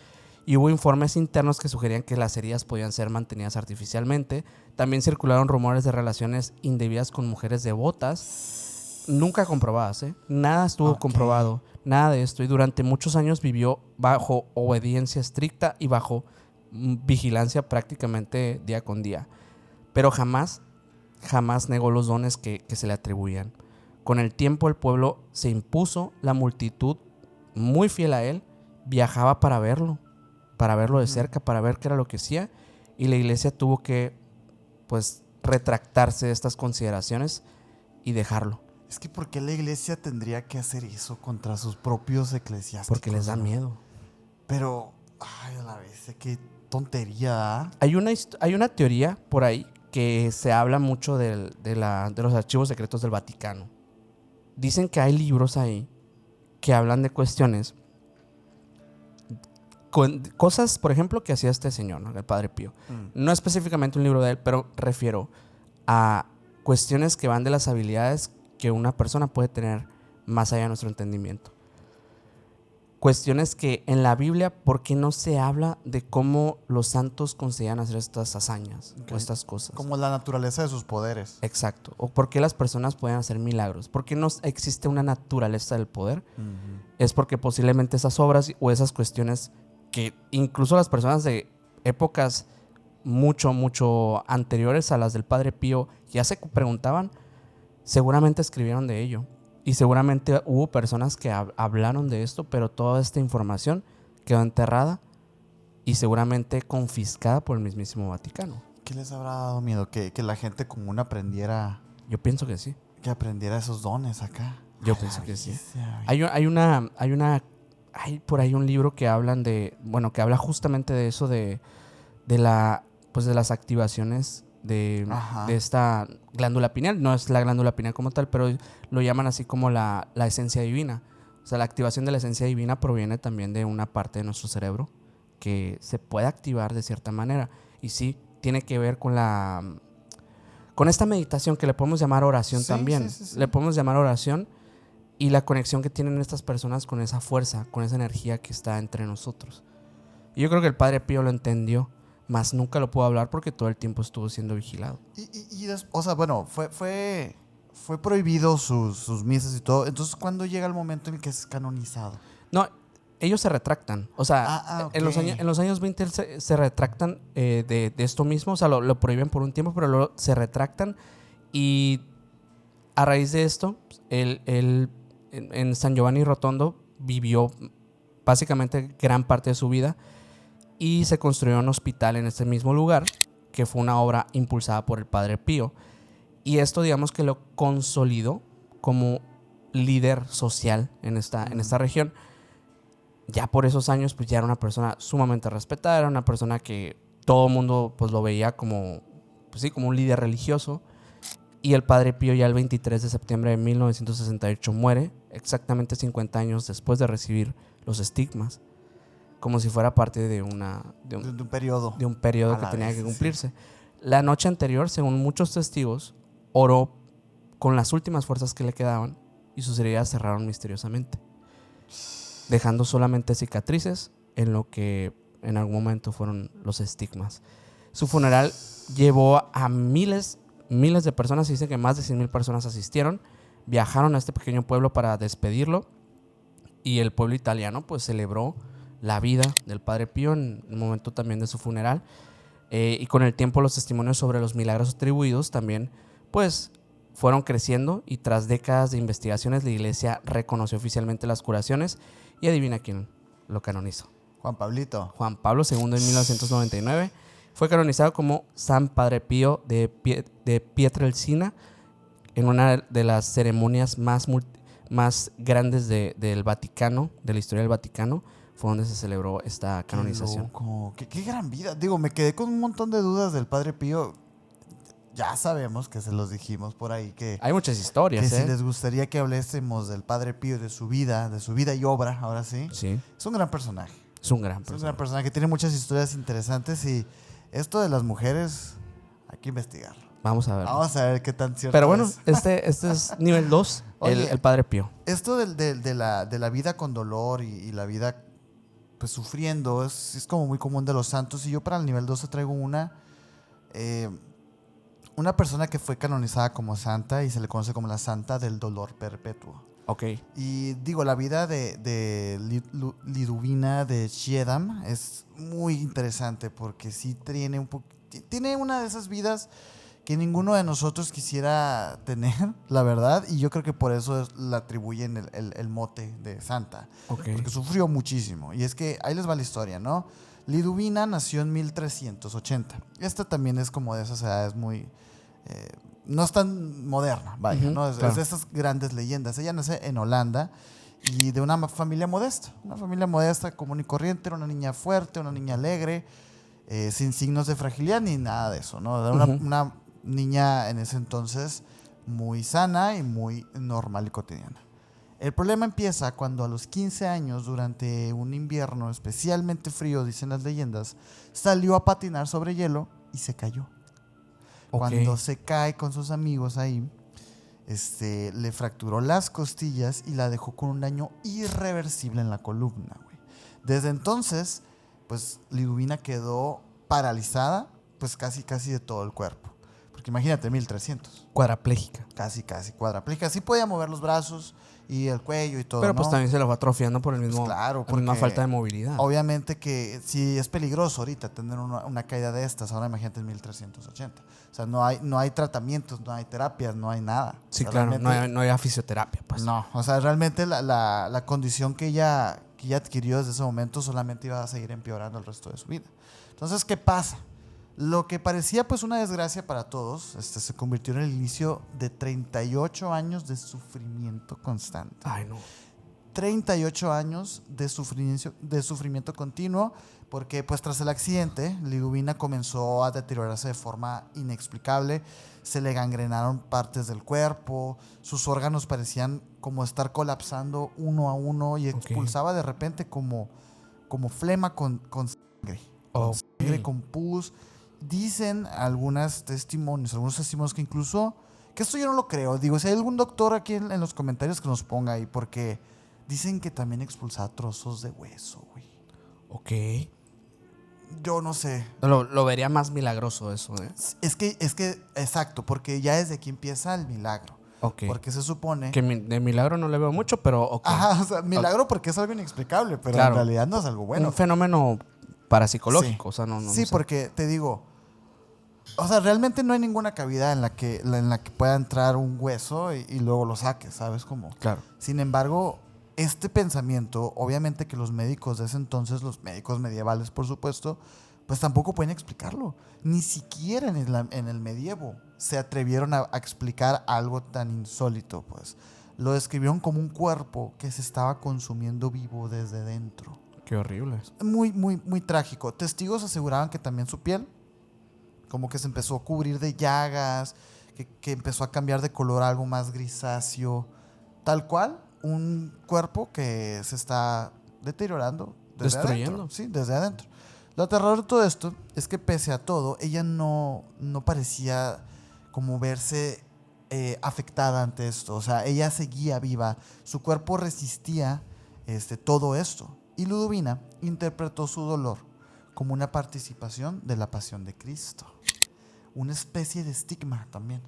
Y hubo informes internos que sugerían que las heridas podían ser mantenidas artificialmente. También circularon rumores de relaciones indebidas con mujeres devotas, nunca comprobadas, ¿eh? Nada estuvo comprobado, nada de esto. Y durante muchos años vivió bajo obediencia estricta y bajo vigilancia prácticamente día con día. Pero jamás negó los dones que se le atribuían. Con el tiempo el pueblo se impuso, la multitud, muy fiel a él, viajaba para verlo de cerca, para ver qué era lo que hacía, y la iglesia tuvo que, pues, retractarse de estas consideraciones y dejarlo. Es que ¿por qué la iglesia tendría que hacer eso contra sus propios eclesiásticos? Porque les da miedo. Pero, ay, a la vez, qué tontería. Hay una teoría por ahí que se habla mucho de los archivos secretos del Vaticano. Dicen que hay libros ahí que hablan de cuestiones, cosas, por ejemplo, que hacía este señor, ¿no? El Padre Pío. No específicamente un libro de él, pero refiero a cuestiones que van de las habilidades que una persona puede tener más allá de nuestro entendimiento. cuestiones que en la Biblia, ¿por qué no se habla de cómo los santos conseguían hacer estas hazañas o estas cosas? Como la naturaleza de sus poderes. Exacto. O por qué las personas pueden hacer milagros. ¿Por qué no existe una naturaleza del poder? Es porque posiblemente esas obras o esas cuestiones que incluso las personas de épocas mucho anteriores a las del Padre Pío ya se preguntaban, seguramente escribieron de ello. Y seguramente hubo personas que hablaron de esto, pero toda esta información quedó enterrada y seguramente confiscada por el mismísimo Vaticano. ¿Qué les habrá dado miedo? Que la gente común aprendiera, Yo pienso que sí. que aprendiera esos dones acá. Yo pienso que sí. Bestia, Hay por ahí un libro que hablan de, bueno, que habla justamente de eso de las activaciones de esta glándula pineal. No es la glándula pineal como tal, pero lo llaman así como la esencia divina. O sea, la activación de la esencia divina proviene también de una parte de nuestro cerebro que se puede activar de cierta manera. Y sí, tiene que ver con esta meditación que le podemos llamar oración también. Sí. Le podemos llamar oración y la conexión que tienen estas personas con esa fuerza, con esa energía que está entre nosotros. Y yo creo que el Padre Pío lo entendió, mas nunca lo pudo hablar porque todo el tiempo estuvo siendo vigilado. O sea, bueno, fue prohibido sus misas y todo. Entonces, ¿cuándo llega el momento en el que es canonizado? No, ellos se retractan. O sea, ok. en los años 20 se retractan de esto mismo. O sea, lo prohíben por un tiempo, pero luego se retractan. Y a raíz de esto, él en San Giovanni Rotondo vivió básicamente gran parte de su vida. Y se construyó un hospital en este mismo lugar, que fue una obra impulsada por el Padre Pío. Y esto, digamos que lo consolidó como líder social en esta región. Ya por esos años, pues ya era una persona sumamente respetada, era una persona que todo el mundo pues lo veía como, pues sí, como un líder religioso. Y el Padre Pío ya el 23 de septiembre de 1968 muere, exactamente 50 años después de recibir los estigmas. Como si fuera parte de un periodo. De un periodo que tenía que cumplirse. Sí. La noche anterior, según muchos testigos, oró con las últimas fuerzas que le quedaban y sus heridas cerraron misteriosamente, dejando solamente cicatrices en lo que en algún momento fueron los estigmas. Su funeral llevó a miles de personas, se dice que más de 100,000 personas asistieron, viajaron a este pequeño pueblo para despedirlo y el pueblo italiano pues celebró la vida del Padre Pío en el momento también de su funeral. Y con el tiempo los testimonios sobre los milagros atribuidos también pues fueron creciendo y tras décadas de investigaciones la iglesia reconoció oficialmente las curaciones y adivina quién lo canonizó. Juan Pablito. Juan Pablo II en 1999 fue canonizado como San Padre Pío de Pietrelcina en una de las ceremonias más grandes del Vaticano, de la historia del Vaticano. Fue donde se celebró esta canonización. Qué gran vida. Digo, me quedé con un montón de dudas del Padre Pío. Ya sabemos que se los dijimos por ahí que hay muchas historias. Si les gustaría que hablésemos del Padre Pío, de su vida y obra, ahora sí. Sí. Es un gran personaje. Es un gran personaje que tiene muchas historias interesantes y esto de las mujeres hay que investigarlo. Vamos a ver. Vamos a ver qué tan cierto Pero bueno, es. este es nivel 2, el Padre Pío. Esto de la vida con dolor y la vida pues sufriendo es como muy común de los santos. Y yo para el nivel 2 te traigo una persona que fue canonizada como santa y se le conoce como la santa del dolor perpetuo. Ok. Y digo, la vida de Liduvina de Schiedam es muy interesante porque sí tiene una de esas vidas que ninguno de nosotros quisiera tener, la verdad, y yo creo que por eso le atribuyen el mote de santa, porque sufrió muchísimo. Y es que ahí les va la historia, ¿no? Liduvina nació en 1380. Esta también es como de esas edades muy... no es tan moderna, vaya, ¿no? Es de esas grandes leyendas. Ella nace en Holanda y de una familia modesta, común y corriente. Era una niña fuerte, una niña alegre, sin signos de fragilidad ni nada de eso, ¿no? Era una niña en ese entonces muy sana y muy normal y cotidiana. El problema empieza cuando a los 15 años, durante un invierno especialmente frío, dicen las leyendas, salió a patinar sobre hielo y se cayó. Cuando se cae con sus amigos ahí, le fracturó las costillas y la dejó con un daño irreversible en la columna, güey. Desde entonces, pues Liduvina quedó paralizada, pues casi de todo el cuerpo. Porque imagínate, 1300. Cuadraplégica. Casi cuadraplégica. Sí podía mover los brazos y el cuello y todo, Pero pues ¿no? también se lo va atrofiando por el mismo, Pues claro, la misma porque falta de movilidad. obviamente que si es peligroso ahorita tener una caída de estas, ahora imagínate en 1380. O sea, no hay tratamientos, no hay terapias, no hay nada. Sí, O sea, claro, no hay fisioterapia, pues. no, o sea, realmente la condición que ella adquirió desde ese momento solamente iba a seguir empeorando el resto de su vida. Entonces, ¿qué pasa? Lo que parecía pues una desgracia para todos, se convirtió en el inicio de 38 años de sufrimiento constante. Ay, no. 38 años de sufrimiento continuo, porque pues tras el accidente, Liduvina comenzó a deteriorarse de forma inexplicable, se le gangrenaron partes del cuerpo, sus órganos parecían como estar colapsando uno a uno y expulsaba de repente como flema con sangre, con pus. Dicen algunos testimonios que incluso, que esto yo no lo creo, digo, si hay algún doctor aquí en los comentarios que nos ponga ahí, porque dicen que también expulsaba trozos de hueso, güey. Ok. Yo no sé. Lo vería más milagroso eso, ¿eh? Es que, exacto, porque ya desde aquí empieza el milagro. Ok. Porque se supone... Que de milagro no le veo mucho, pero ok. Ajá, o sea, milagro porque es algo inexplicable, pero claro, en realidad no es algo bueno. Un fenómeno parapsicológico, sí. o sea, no sí, sé. porque te digo, o sea, realmente no hay ninguna cavidad en la que pueda entrar un hueso y luego lo saques, ¿sabes cómo? Claro. Sin embargo, este pensamiento, obviamente que los médicos de ese entonces, los médicos medievales, por supuesto, pues tampoco pueden explicarlo. Ni siquiera en el medievo se atrevieron a explicar algo tan insólito, pues. Lo describieron como un cuerpo que se estaba consumiendo vivo desde dentro. Qué horrible. Muy, muy, muy trágico. Testigos aseguraban que también su piel como que se empezó a cubrir de llagas, que empezó a cambiar de color a algo más grisáceo. Tal cual, un cuerpo que se está deteriorando desde destruyendo. adentro. Sí, desde adentro. Lo aterrador de todo esto es que pese a todo, ella no parecía como verse afectada ante esto. O sea, ella seguía viva, su cuerpo resistía todo esto. Y Ludovina interpretó su dolor como una participación de la pasión de Cristo. Una especie de estigma también.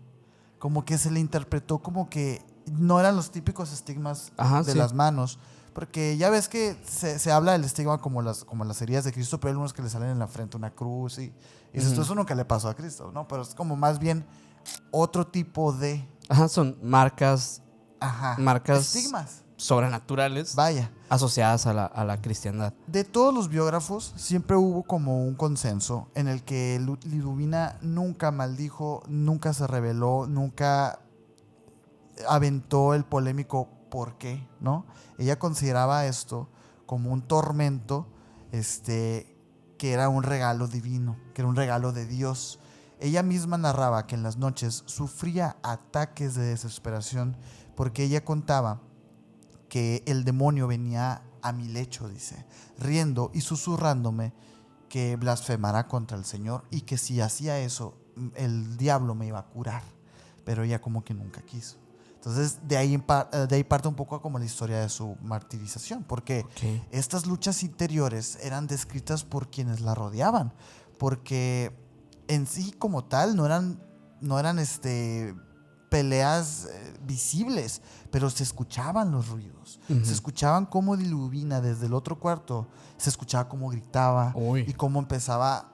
Como que se le interpretó como que no eran los típicos estigmas de las manos. Porque ya ves que se habla del estigma como las heridas de Cristo, pero hay algunos que le salen en la frente una cruz y dices, eso nunca le pasó a Cristo, ¿no? Pero es como más bien otro tipo de... Ajá, son marcas estigmas sobrenaturales. Vaya. Asociadas a la cristiandad. De todos los biógrafos, siempre hubo como un consenso en el que Liduvina nunca maldijo, nunca se rebeló, nunca aventó el polémico ¿por qué? ¿No? Ella consideraba esto como un tormento, que era un regalo divino, que era un regalo de Dios. Ella misma narraba que en las noches sufría ataques de desesperación porque ella contaba que el demonio venía a mi lecho, dice, riendo y susurrándome que blasfemara contra el Señor y que si hacía eso, el diablo me iba a curar. Pero ella como que nunca quiso. Entonces, de ahí parte un poco como la historia de su martirización, porque estas luchas interiores eran descritas por quienes la rodeaban, porque en sí como tal no eran peleas visibles, pero se escuchaban los ruidos. Se escuchaban cómo Liduvina desde el otro cuarto, se escuchaba cómo gritaba y cómo empezaba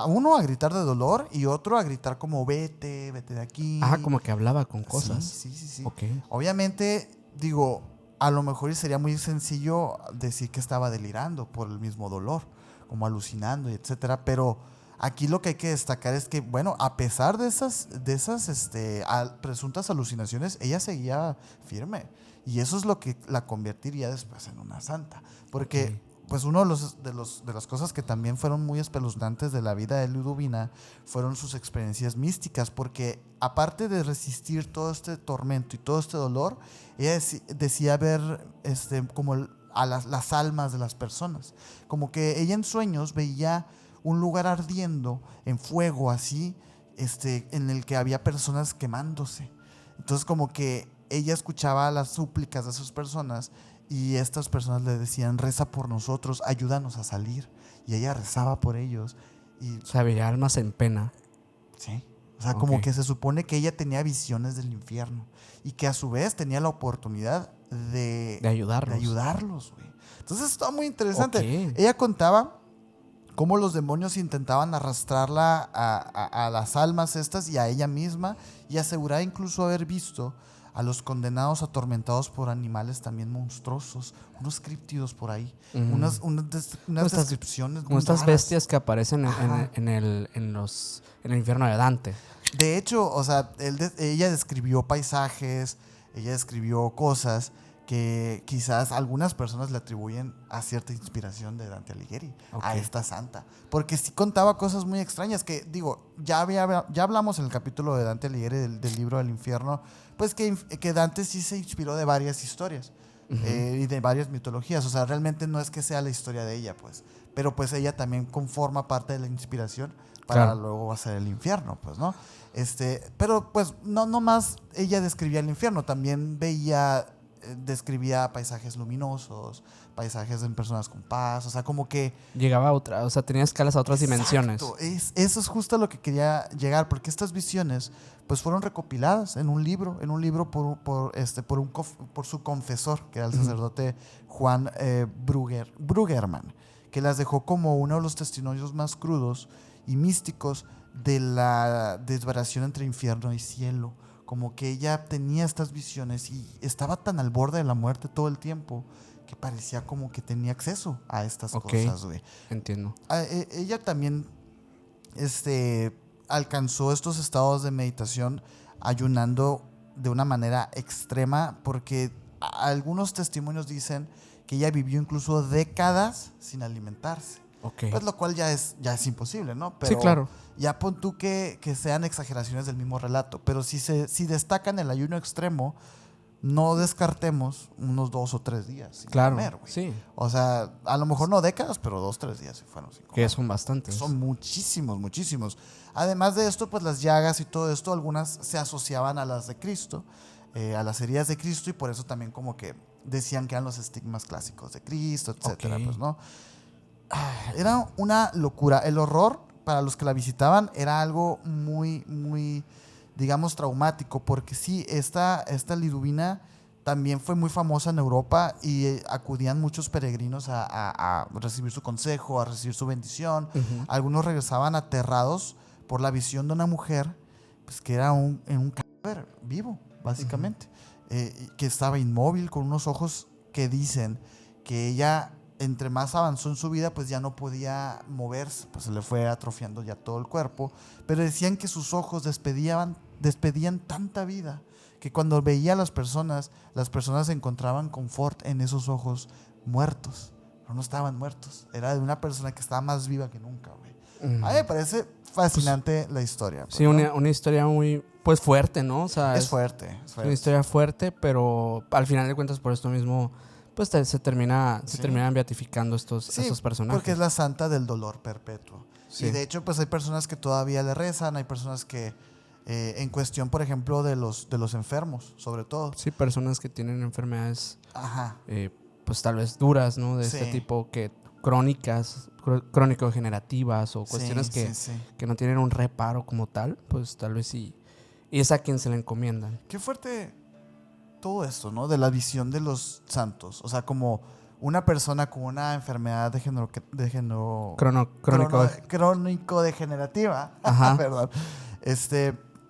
uno a gritar de dolor y otro a gritar como vete de aquí. Como que hablaba con cosas. Sí. Okay. Obviamente, digo, a lo mejor sería muy sencillo decir que estaba delirando por el mismo dolor, como alucinando y etcétera, pero aquí lo que hay que destacar es que, bueno, a pesar de esas presuntas alucinaciones, ella seguía firme. Y eso es lo que la convertiría después en una santa. Porque, pues, uno de las cosas que también fueron muy espeluznantes de la vida de Liduvina fueron sus experiencias místicas. Porque, aparte de resistir todo este tormento y todo este dolor, ella decía ver como a las almas de las personas. Como que ella en sueños veía un lugar ardiendo en fuego así, en el que había personas quemándose. Entonces como que ella escuchaba las súplicas de esas personas y estas personas le decían, reza por nosotros, ayúdanos a salir. Y ella rezaba por ellos. Y, O sea, había almas en pena. sí. O sea, Ok. como que se supone que ella tenía visiones del infierno y que a su vez tenía la oportunidad de ayudarlos. de ayudarlos, güey. Entonces está muy interesante. Ok. Ella contaba cómo los demonios intentaban arrastrarla a las almas estas y a ella misma, y aseguraba incluso haber visto a los condenados atormentados por animales también monstruosos, unos críptidos por ahí, Mm. unas descripciones Como muy estas raras. bestias que aparecen Ajá. en el infierno de Dante. De hecho, o sea, ella describió paisajes, ella describió cosas que quizás algunas personas le atribuyen a cierta inspiración de Dante Alighieri, Ok. a esta santa. Porque sí contaba cosas muy extrañas que, digo, ya hablamos en el capítulo de Dante Alighieri del libro del infierno, pues que Dante sí se inspiró de varias historias y de varias mitologías. O sea, realmente no es que sea la historia de ella, pues. Pero pues ella también conforma parte de la inspiración para Claro. luego hacer el infierno, pues, ¿no? Pero pues no más ella describía el infierno, también describía paisajes luminosos, paisajes en personas con paz, o sea, como que... Llegaba a otra, o sea, tenía escalas a otras dimensiones. Exacto, eso es justo a lo que quería llegar, porque estas visiones pues fueron recopiladas en un libro por su confesor, que era el sacerdote Juan Brueggemann, que las dejó como uno de los testimonios más crudos y místicos de la desvariación entre infierno y cielo. Como que ella tenía estas visiones y estaba tan al borde de la muerte todo el tiempo que parecía como que tenía acceso a estas Ok. cosas, güey. Entiendo. Ella también alcanzó estos estados de meditación ayunando de una manera extrema, porque algunos testimonios dicen que ella vivió incluso décadas sin alimentarse. Ok. Pues lo cual ya es imposible, ¿no? Sí, claro. Ya pon tú que sean exageraciones del mismo relato. Pero si destacan el ayuno extremo, no descartemos unos 2 o 3 días sin Claro. comer, güey. Sí. O sea, a lo mejor no décadas, pero 2 o 3 días se fueron sin comer. Que son bastantes. Son muchísimos, muchísimos. Además de esto, pues las llagas y todo esto, algunas se asociaban a las de Cristo, a las heridas de Cristo, y por eso también como que decían que eran los estigmas clásicos de Cristo, etcétera, Ok. pues, ¿no? Era una locura. El horror para los que la visitaban era algo muy, muy, digamos, traumático, porque sí, esta liduvina también fue muy famosa en Europa y acudían muchos peregrinos a recibir su consejo, a recibir su bendición. Ujú. Algunos regresaban aterrados por la visión de una mujer, pues que era en un cadáver vivo, básicamente, que estaba inmóvil con unos ojos que dicen que ella, entre más avanzó en su vida, pues ya no podía moverse, pues se le fue atrofiando ya todo el cuerpo, pero decían que sus ojos despedían tanta vida que cuando veía a las personas encontraban confort en esos ojos muertos, pero no estaban muertos, era de una persona que estaba más viva que nunca, güey. Ujú. A mí me parece fascinante la historia. Sí, pues, ¿no? una historia muy, pues fuerte, ¿no? O sea, Es fuerte, es es una fuerte. historia fuerte, pero al final de cuentas por esto mismo, pues se terminan beatificando estos Sí, personajes. porque es la santa del dolor perpetuo. Sí. Y de hecho, pues hay personas que todavía le rezan, hay personas que, en cuestión, por ejemplo, de los enfermos, sobre todo. Sí, personas que tienen enfermedades, Ajá. pues tal vez duras, ¿no? De este Sí. tipo, que crónicas, crónico-degenerativas o cuestiones Sí, que, sí, sí. que no tienen un reparo como tal, pues tal vez sí. Y es a quien se le encomiendan. Qué fuerte todo esto, ¿no? De la visión de los santos. O sea, como una persona con una enfermedad crónico-degenerativa, Ajá. perdón,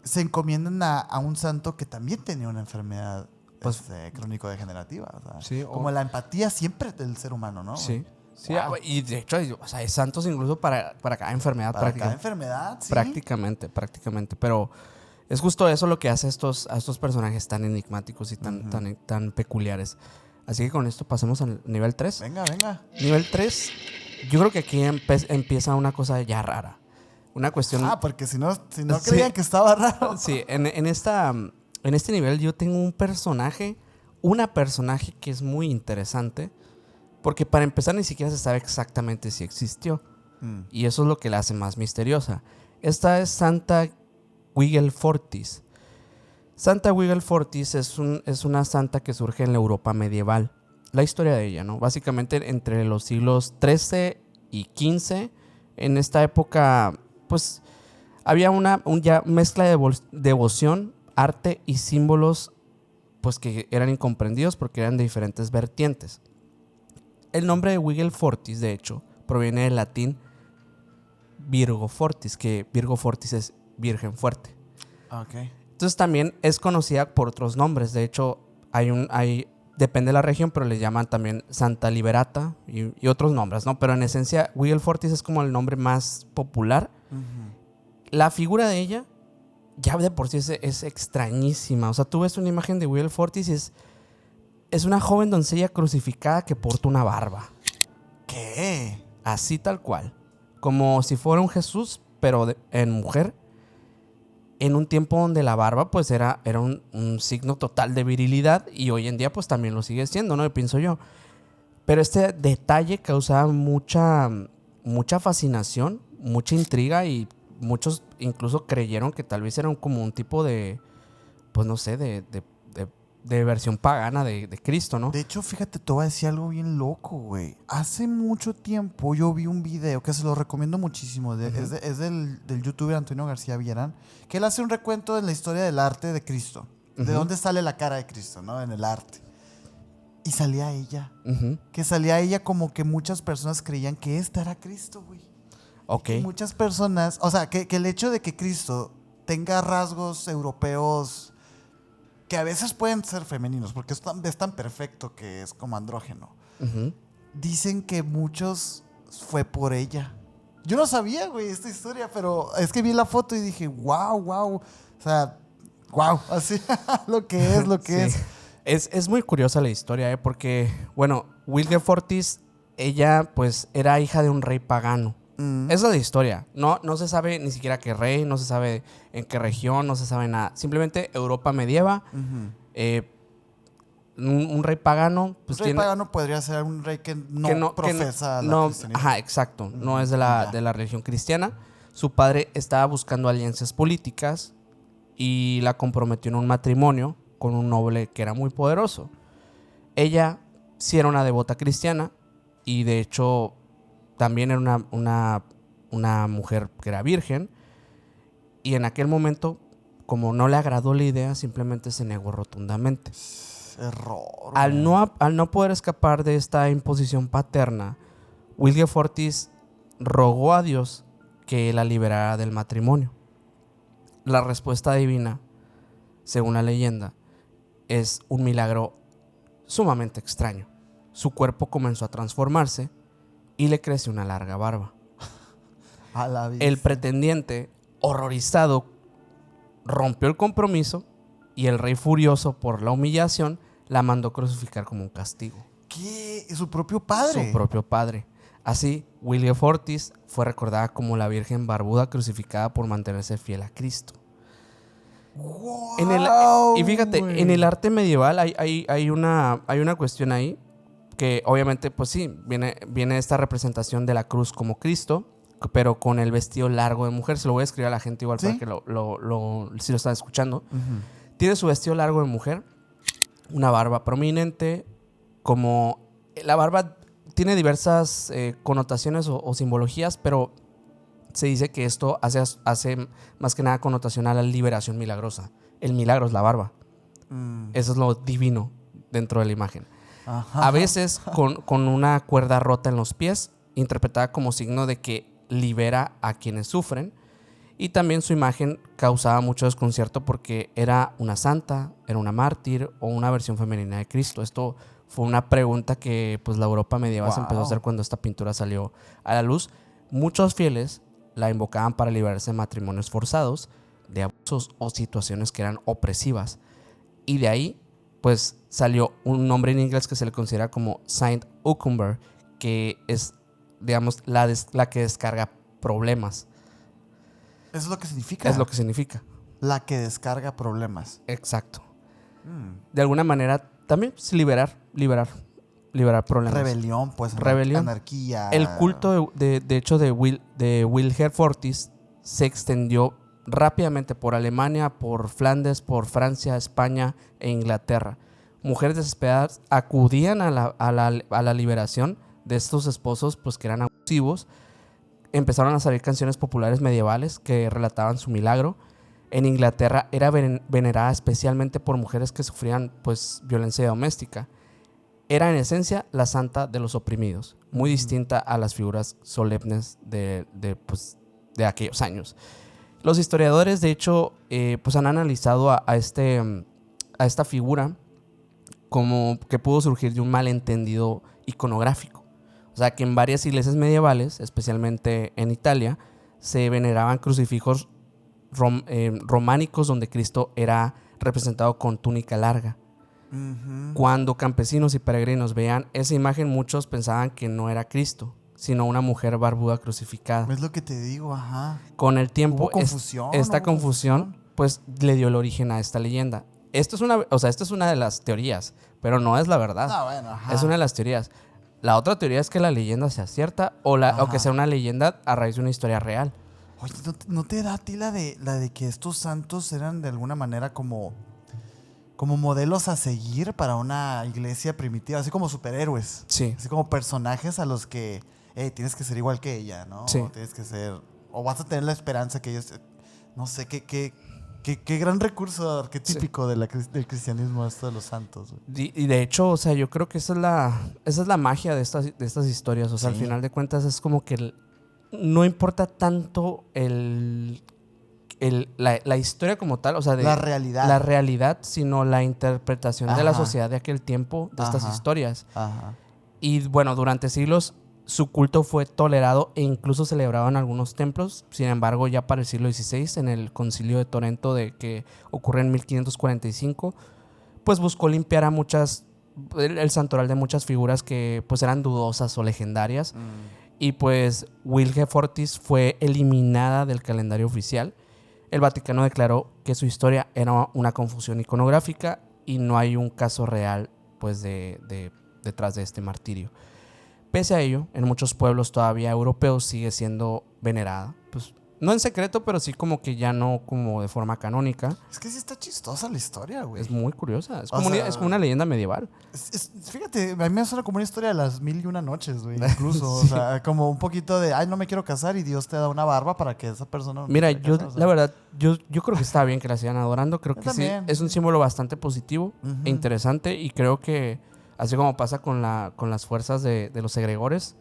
se encomiendan a un santo que también tenía una enfermedad Pues, crónico-degenerativa. O sea, sí, como la empatía siempre del ser humano, ¿no? Sí. Sí, Wow. y de hecho, o sea, hay santos incluso para cada enfermedad. Para cada enfermedad, sí. Prácticamente. Pero es justo eso lo que hace a estos personajes tan enigmáticos y tan peculiares. Así que con esto pasemos al nivel 3. Venga, venga. Nivel 3, yo creo que aquí empieza una cosa ya rara. Una cuestión... Porque si no Sí. creían que estaba raro. Sí, en este nivel yo tengo una personaje que es muy interesante, porque para empezar ni siquiera se sabe exactamente si existió, y eso es lo que la hace más misteriosa. Esta es Santa Wigelfortis. Santa Wiggle-Fortis es una santa que surge en la Europa medieval. La historia de ella, ¿no? Básicamente entre los siglos XIII y XV, en esta época, pues, había una ya mezcla de devoción, arte y símbolos, pues, que eran incomprendidos porque eran de diferentes vertientes. El nombre de Wiggle-Fortis, de hecho, proviene del latín Virgo Fortis, que Virgo Fortis es Virgen Fuerte. Ok. Entonces también es conocida por otros nombres. De hecho, depende de la región, pero le llaman también Santa Liberata y otros nombres, ¿no? Pero en esencia, Wiggle-Fortis es como el nombre más popular. La figura de ella, ya de por sí es extrañísima. O sea, tú ves una imagen de Wiggle-Fortis y es una joven doncella crucificada que porta una barba. ¿Qué? Así tal cual. Como si fuera un Jesús, pero en mujer. En un tiempo donde la barba pues era un signo total de virilidad, y hoy en día pues también lo sigue siendo, ¿no? Pienso yo. Pero este detalle causaba mucha fascinación, mucha intriga, y muchos incluso creyeron que tal vez era como un tipo de, pues no sé, de versión pagana de Cristo, ¿no? De hecho, fíjate, te voy a decir algo bien loco, güey. Hace mucho tiempo yo vi un video que se lo recomiendo muchísimo. Es del youtuber Antonio García Villarán, que él hace un recuento de la historia del arte de Cristo. De dónde sale la cara de Cristo, ¿no? En el arte. Y salía ella. Que salía ella como que muchas personas creían que esta era Cristo, güey. Ok. Y muchas personas, o sea, que el hecho de que Cristo tenga rasgos europeos que a veces pueden ser femeninos, porque es tan perfecto que es como andrógeno. Dicen que muchos fue por ella. Yo no sabía, güey, esta historia, pero es que vi la foto y dije, wow. O sea, wow, así lo que es. Es muy curiosa la historia, porque, bueno, Wiggle-Fortis, ella pues era hija de un rey pagano. Esa es la historia. No se sabe ni siquiera qué rey, no se sabe en qué región, no se sabe nada. Simplemente Europa medieval. Un rey pagano. Pues un rey pagano podría ser un rey que no profesa la cristianidad. Ajá, exacto. No es de la religión cristiana. Su padre estaba buscando alianzas políticas y la comprometió en un matrimonio con un noble que era muy poderoso. Ella sí era una devota cristiana, y de hecho también era una mujer que era virgen, y en aquel momento, como no le agradó la idea, simplemente se negó rotundamente. Error. Al no poder escapar de esta imposición paterna, Wiggle-Fortis rogó a Dios que la liberara del matrimonio. La respuesta divina, según la leyenda, es un milagro sumamente extraño. Su cuerpo comenzó a transformarse y le creció una larga barba. A la vista. El pretendiente, horrorizado, rompió el compromiso, y el rey, furioso por la humillación, la mandó crucificar como un castigo. ¿Qué? ¿Su propio padre? Su propio padre. Así, Wiggle-Fortis fue recordada como la Virgen barbuda crucificada por mantenerse fiel a Cristo. Wow, y fíjate, güey. en el arte medieval hay una cuestión ahí, que obviamente, pues sí, viene esta representación de la cruz como Cristo, pero con el vestido largo de mujer. Se lo voy a escribir a la gente igual, ¿sí? Para que si lo están escuchando. Tiene su vestido largo de mujer, una barba prominente, como la barba tiene diversas connotaciones o simbologías, pero se dice que esto hace más que nada connotación a la liberación milagrosa. El milagro es la barba. Eso es lo divino dentro de la imagen. Ajá. A veces con una cuerda rota en los pies, interpretada como signo de que libera a quienes sufren. Y también su imagen causaba mucho desconcierto porque era una santa, era una mártir o una versión femenina de Cristo. Esto fue una pregunta que pues la Europa medieval se empezó a hacer cuando esta pintura salió a la luz. Muchos fieles la invocaban para liberarse de matrimonios forzados, de abusos o situaciones que eran opresivas. Y de ahí pues salió un nombre en inglés que se le considera como Saint Ucumber, que es, digamos, la que descarga problemas. ¿Eso es lo que significa? Es lo que significa. La que descarga problemas. Exacto. De alguna manera también es liberar problemas. Rebelión, pues. Rebelión. Anarquía. El culto de hecho de Wiggle-Fortis se extendió rápidamente por Alemania, por Flandes, por Francia, España e Inglaterra. Mujeres desesperadas acudían a la liberación de estos esposos, pues que eran abusivos. Empezaron a salir canciones populares medievales que relataban su milagro. En Inglaterra era venerada especialmente por mujeres que sufrían pues violencia doméstica. Era en esencia la santa de los oprimidos, muy distinta a las figuras solemnes de aquellos años. Los historiadores, de hecho, pues han analizado a esta figura como que pudo surgir de un malentendido iconográfico. O sea, que en varias iglesias medievales, especialmente en Italia, se veneraban crucifijos románicos donde Cristo era representado con túnica larga. Cuando campesinos y peregrinos veían esa imagen, muchos pensaban que no era Cristo, sino una mujer barbuda crucificada. Es lo que te digo, ajá. Con el tiempo, ¿Hubo confusión? esta confusión pues le dio el origen a esta leyenda. Esto es una de las teorías, pero no es la verdad. Ah, bueno, ajá. Es una de las teorías. La otra teoría es que la leyenda sea cierta o que sea una leyenda a raíz de una historia real. Oye, ¿no te da a ti la de que estos santos eran de alguna manera como modelos a seguir para una iglesia primitiva, así como superhéroes? Sí. Así como personajes a los que tienes que ser igual que ella, ¿no? Sí. O tienes que ser, o vas a tener la esperanza que ellos, no sé, qué gran recurso arquetípico del cristianismo esto de los santos, güey. Y de hecho, o sea, yo creo que esa es la magia de estas historias. O sea, Sí. al final de cuentas es como que no importa tanto la historia como tal, o sea, La realidad. la realidad, sino la interpretación de la Ajá. sociedad de aquel tiempo de estas Ajá. historias. Ajá. Y bueno, durante siglos su culto fue tolerado e incluso celebrado en algunos templos. Sin embargo, ya para el siglo XVI, en el Concilio de Trento que ocurre en 1545, pues buscó limpiar a el santoral de muchas figuras que pues eran dudosas o legendarias. Y pues Wilgefortis fue eliminada del calendario oficial. El Vaticano declaró que su historia era una confusión iconográfica y no hay un caso real pues detrás de este martirio. Pese a ello, en muchos pueblos todavía europeos sigue siendo venerada. Pues no en secreto, pero sí como que ya no como de forma canónica. Es que sí está chistosa la historia, güey. Es muy curiosa. Es O como, sea, es como una leyenda medieval. Fíjate, a mí me suena como una historia de las 1001 noches, güey. Incluso, sí. O sea, como un poquito de, no me quiero casar y Dios te da una barba para que esa persona no Mira, se case, o sea. la verdad, yo creo que está bien que la sigan adorando. Creo Yo que también, sí, es un símbolo bastante positivo e interesante. Y creo que, así como pasa con las fuerzas de los egregores,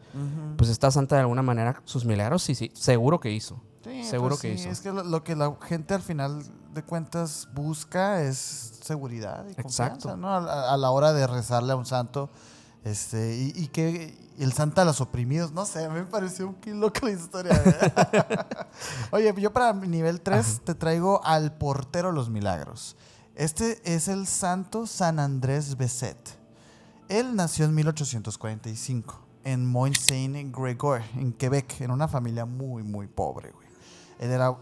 pues esta santa de alguna manera, sus milagros, sí, seguro que hizo. Sí, seguro pues que sí, hizo. es que lo que la gente al final de cuentas busca es seguridad y confianza, ¿no? A la hora de rezarle a un santo, y que el santa a los oprimidos, no sé, a mí me pareció un loca la historia. Oye, yo para mi nivel 3 te traigo al portero de los milagros. Este es el santo San Andrés Bessette. Él nació en 1845 en Mont-Saint-Grégoire, en Quebec, en una familia muy, muy pobre, güey.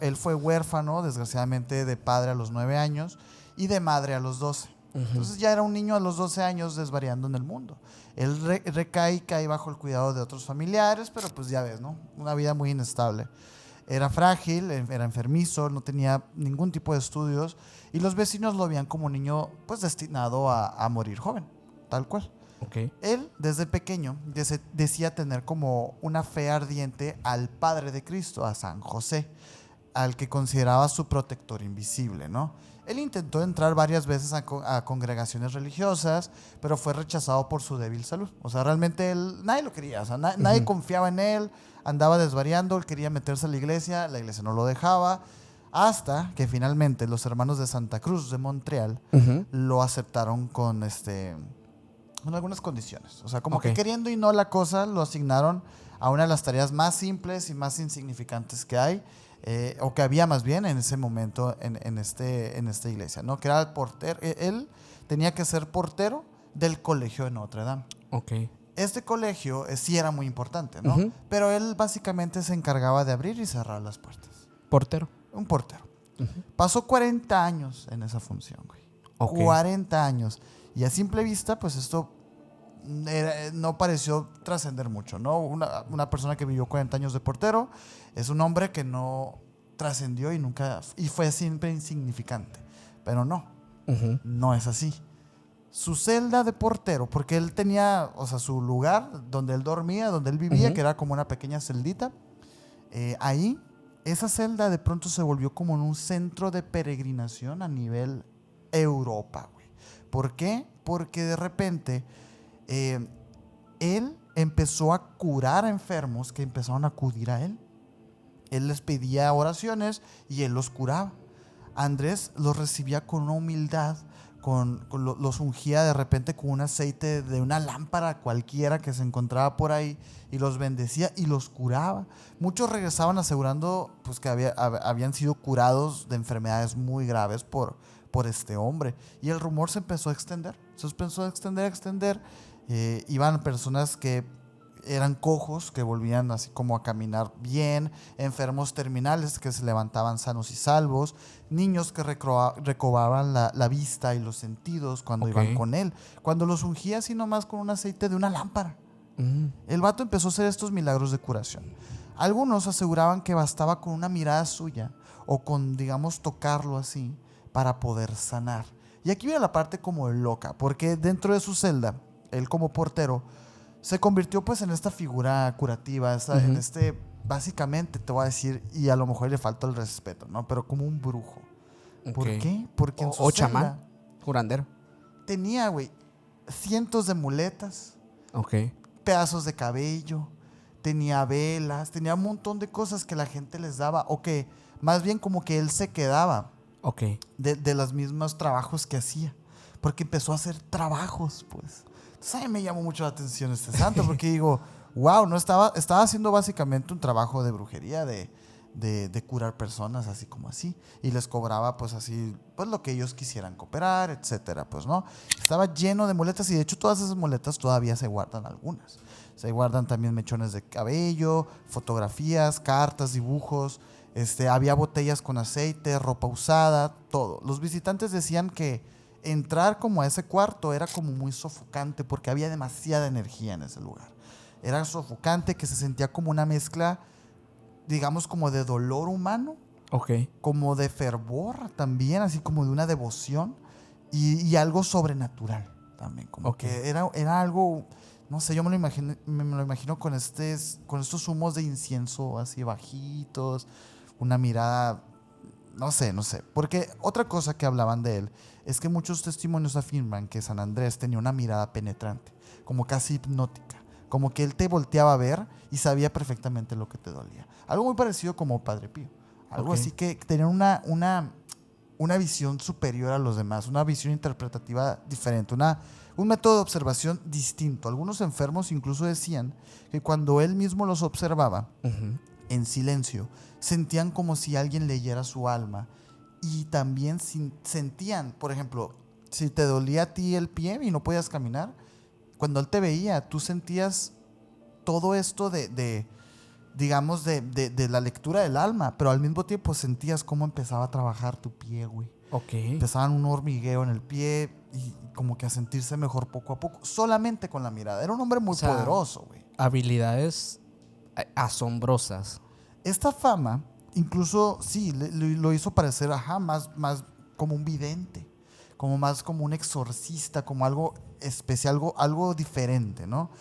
Él fue huérfano, desgraciadamente, de padre a los 9 años y de madre a los 12. Entonces ya era un niño a los 12 años desvariando en el mundo. Él cae bajo el cuidado de otros familiares, pero pues ya ves, ¿no? Una vida muy inestable. Era frágil, era enfermizo, no tenía ningún tipo de estudios y los vecinos lo veían como un niño pues destinado a morir joven, tal cual. Okay. Él, desde pequeño, decía tener como una fe ardiente al Padre de Cristo, a San José, al que consideraba su protector invisible, ¿no? Él intentó entrar varias veces a congregaciones religiosas, pero fue rechazado por su débil salud. O sea, realmente nadie lo quería, o sea, nadie confiaba en él, andaba desvariando, él quería meterse a la iglesia no lo dejaba, hasta que finalmente los hermanos de Santa Cruz de Montreal lo aceptaron con algunas condiciones. O sea, como que queriendo y no la cosa, lo asignaron a una de las tareas más simples y más insignificantes que hay, o que había más bien en ese momento en esta iglesia, ¿no? Que era el portero. Él tenía que ser portero del colegio de Notre Dame. Okay. Este colegio sí era muy importante, ¿no? Pero él básicamente se encargaba de abrir y cerrar las puertas. Portero. Un portero. Pasó 40 años en esa función, güey. Okay. 40 años. Y a simple vista, pues esto no pareció trascender mucho, ¿no? Una persona que vivió 40 años de portero es un hombre que no trascendió y fue siempre insignificante. Pero no, Ujú. no es así. Su celda de portero, porque él tenía, o sea, su lugar donde él dormía, donde él vivía, Ujú. que era como una pequeña celdita, ahí, esa celda de pronto se volvió como en un centro de peregrinación a nivel Europa, güey. ¿Por qué? Porque de repente eh, él empezó a curar a enfermos que empezaron a acudir a él. Él les pedía oraciones y él los curaba. Andrés los recibía con una humildad, los ungía de repente con un aceite de una lámpara cualquiera que se encontraba por ahí y los bendecía y los curaba. Muchos regresaban asegurando pues, que habían sido curados de enfermedades muy graves por este hombre. Y el rumor se empezó a extender, a extender. Iban personas que eran cojos que volvían así como a caminar bien, enfermos terminales que se levantaban sanos y salvos, niños que recobraban la vista y los sentidos cuando Ok. iban con él, cuando los ungía así nomás con un aceite de una lámpara. Mm. El vato empezó a hacer estos milagros de curación. Algunos aseguraban que bastaba con una mirada suya o con, digamos, tocarlo así para poder sanar. Y aquí viene la parte como loca, porque dentro de su celda, él como portero, se convirtió pues en esta figura curativa, en Ujú. básicamente te voy a decir, y a lo mejor le falta el respeto, ¿no? Pero como un brujo. Ok. ¿Por qué? Porque en su O celda chamán, curandero. tenía, güey, cientos de muletas, Ok. pedazos de cabello, tenía velas, tenía un montón de cosas que la gente les daba, o que más bien como que él se quedaba Ok. de los mismos trabajos que hacía, porque empezó a hacer trabajos, pues. Entonces a mí me llamó mucho la atención este santo, porque digo, wow, no estaba haciendo básicamente un trabajo de brujería, de curar personas, así como así, y les cobraba pues así, pues lo que ellos quisieran cooperar, etcétera, pues no. Estaba lleno de muletas y de hecho todas esas muletas todavía se guardan algunas. Se guardan también mechones de cabello, fotografías, cartas, dibujos. Había botellas con aceite, ropa usada, todo. Los visitantes decían que entrar como a ese cuarto era como muy sofocante porque había demasiada energía en ese lugar. Era sofocante, que se sentía como una mezcla, digamos, como de dolor humano, Ok. como de fervor también, así como de una devoción y algo sobrenatural también. Como Ok. que era algo, no sé, yo me lo imagino con estos humos de incienso así bajitos, una mirada, no sé. Porque otra cosa que hablaban de él es que muchos testimonios afirman que San Andrés tenía una mirada penetrante, como casi hipnótica, como que él te volteaba a ver y sabía perfectamente lo que te dolía. Algo muy parecido como Padre Pío. Algo Ok. así que tenía una visión superior a los demás, una visión interpretativa diferente, un método de observación distinto. Algunos enfermos incluso decían que cuando él mismo los observaba, Ujú. en silencio, sentían como si alguien leyera su alma y también sentían, por ejemplo, si te dolía a ti el pie y no podías caminar, cuando él te veía, tú sentías todo esto digamos, de la lectura del alma, pero al mismo tiempo sentías cómo empezaba a trabajar tu pie, güey. Ok. Empezaban un hormigueo en el pie y como que a sentirse mejor poco a poco, solamente con la mirada. Era un hombre O muy sea, poderoso, güey. habilidades asombrosas. Esta fama, incluso, sí, lo hizo parecer, más como un vidente, como más como un exorcista, como algo especial, algo diferente, ¿no?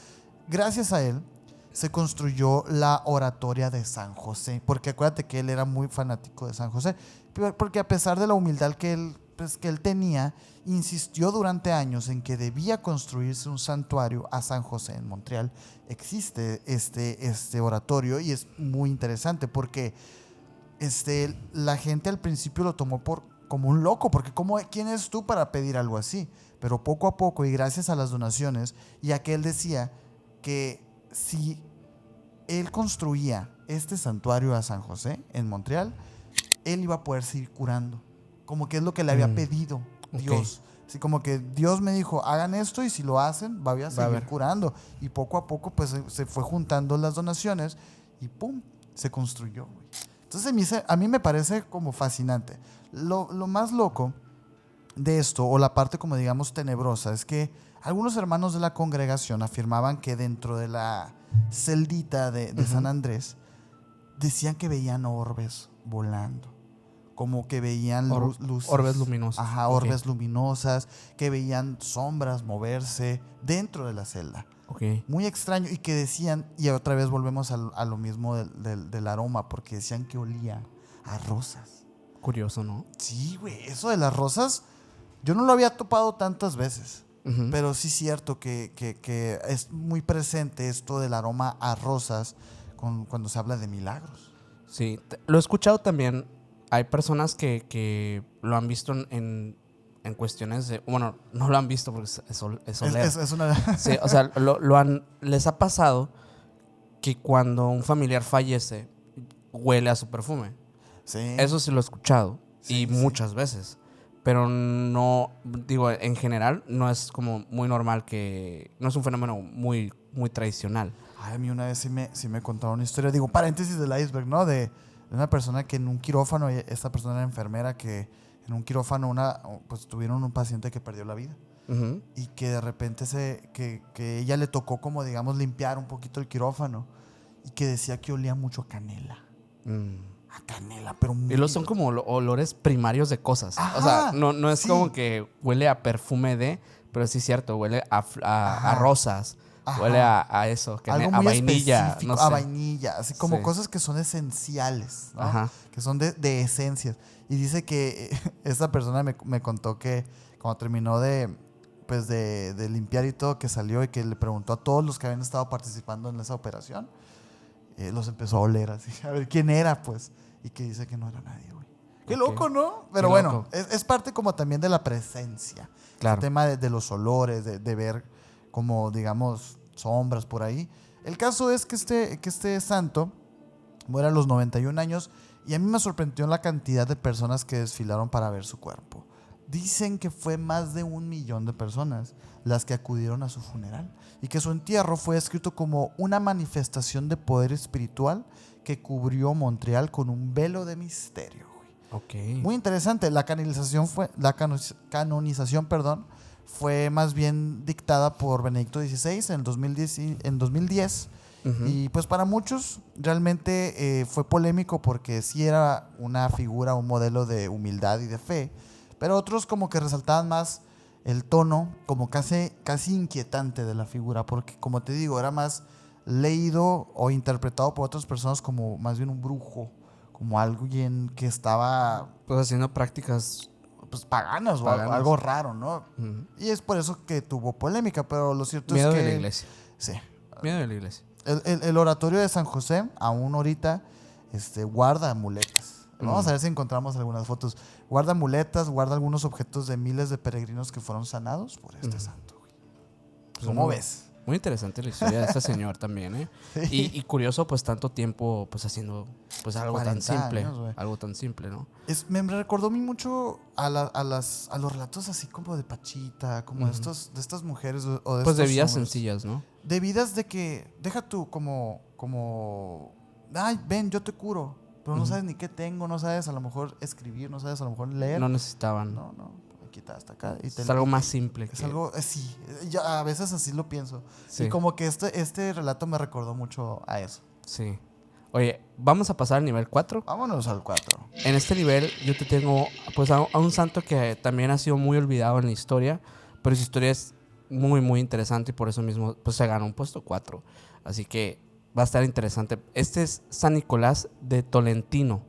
Gracias a él se construyó la oratoria de San José, porque acuérdate que él era muy fanático de San José, porque a pesar de la humildad que él tenía, insistió durante años en que debía construirse un santuario a San José en Montreal. Existe este oratorio y es muy interesante porque la gente al principio lo tomó como un loco, porque ¿quién es tú para pedir algo así? Pero poco a poco y gracias a las donaciones y a que él decía que si él construía este santuario a San José en Montreal, él iba a poder seguir curando, como que es lo que le había Mm. pedido Ok. Dios. Así como que Dios me dijo, hagan esto y si lo hacen, voy a Va a seguir ver. curando. Y poco a poco pues se fue juntando las donaciones y ¡pum! Se construyó, güey. Entonces a mí me parece como fascinante. Lo más loco de esto, o la parte como digamos tenebrosa, es que algunos hermanos de la congregación afirmaban que dentro de la celdita de San Ujú. Andrés decían que veían orbes volando, como que veían luces. Orbes luminosas. Ajá, orbes luminosas, que veían sombras moverse dentro de la celda. Okay. Muy extraño, y que decían, y otra vez volvemos a lo mismo del aroma, porque decían que olía a rosas. Curioso, ¿no? Sí, güey, eso de las rosas, yo no lo había topado tantas veces. Uh-huh. Pero sí es cierto que es muy presente esto del aroma a rosas cuando se habla de milagros. Sí, lo he escuchado también. Hay personas que lo han visto en cuestiones de... Bueno, no lo han visto porque es oler. Es una... Sí, o sea, les ha pasado que cuando un familiar fallece, huele a su perfume. Sí. Eso sí lo he escuchado. Sí, y muchas veces. Pero no, digo, en general no es como muy normal que... No es un fenómeno muy, muy tradicional. Ay, a mí una vez sí me contaron una historia, digo, paréntesis del iceberg, ¿no? De una persona que en un quirófano, esta persona era enfermera, que en un quirófano pues tuvieron un paciente que perdió la vida. Uh-huh. Y que de repente que ella le tocó como, digamos, limpiar un poquito el quirófano. Y que decía que olía mucho a canela. A canela, pero muy... Y son como olores primarios de cosas. Ajá, o sea, no es sí. como que huele a perfume pero sí es cierto, huele a rosas. Ajá. Huele a eso, algo a muy vainilla. No sé. A vainilla, así como sí. Cosas que son esenciales, ¿no? Ajá. Que son de esencias. Y dice que esta persona me contó que cuando terminó de limpiar y todo, que salió y que le preguntó a todos los que habían estado participando en esa operación, los empezó a oler así, a ver quién era, pues. Y que dice que no era nadie, güey. Qué okay. Loco, ¿no? Pero qué bueno, es parte como también de la presencia. Claro. El tema de los olores, de ver como, digamos, sombras por ahí. El caso es que este santo muere a los 91 años y a mí me sorprendió la cantidad de personas que desfilaron para ver su cuerpo. Dicen que fue más de 1 millón de personas las que acudieron a su funeral y que su entierro fue descrito como una manifestación de poder espiritual que cubrió Montreal con un velo de misterio. Okay. Muy interesante. La canonización fue más bien dictada por Benedicto XVI en 2010. Uh-huh. Y pues para muchos realmente fue polémico porque sí era una figura, un modelo de humildad y de fe, pero otros como que resaltaban más el tono como casi inquietante de la figura, porque como te digo, era más leído o interpretado por otras personas como más bien un brujo, como alguien que estaba pues haciendo prácticas pues paganas o algo raro, ¿no? Uh-huh. Y es por eso que tuvo polémica, pero lo cierto Miedo es que... de la iglesia. Sí. Miedo de la iglesia. El oratorio de San José, aún ahorita, guarda amuletas. Vamos a ver si encontramos algunas fotos. Guarda amuletas, guarda algunos objetos de miles de peregrinos que fueron sanados por este santo. Pues ¿cómo ves? Muy interesante la historia de este señor también, ¿eh? Sí. Y curioso, pues, tanto tiempo pues haciendo pues algo tan simple. Años, algo tan simple, ¿no? Me recordó mucho a los relatos así como de Pachita, como de estas mujeres o de pues estos de vidas hombres. Sencillas, ¿no? De vidas de que, deja tú como ay, ven, yo te curo, pero no sabes ni qué tengo, no sabes a lo mejor escribir, no sabes a lo mejor leer. No necesitaban. No, aquí está, hasta acá. Y es algo más simple. Es algo, sí, yo a veces así lo pienso. Sí. Y como que este relato me recordó mucho a eso. Sí. Oye, vamos a pasar al nivel 4. Vámonos al 4. En este nivel yo te tengo pues a un santo que también ha sido muy olvidado en la historia, pero su historia es muy, muy interesante y por eso mismo pues se ganó un puesto 4. Así que va a estar interesante. Este es San Nicolás de Tolentino.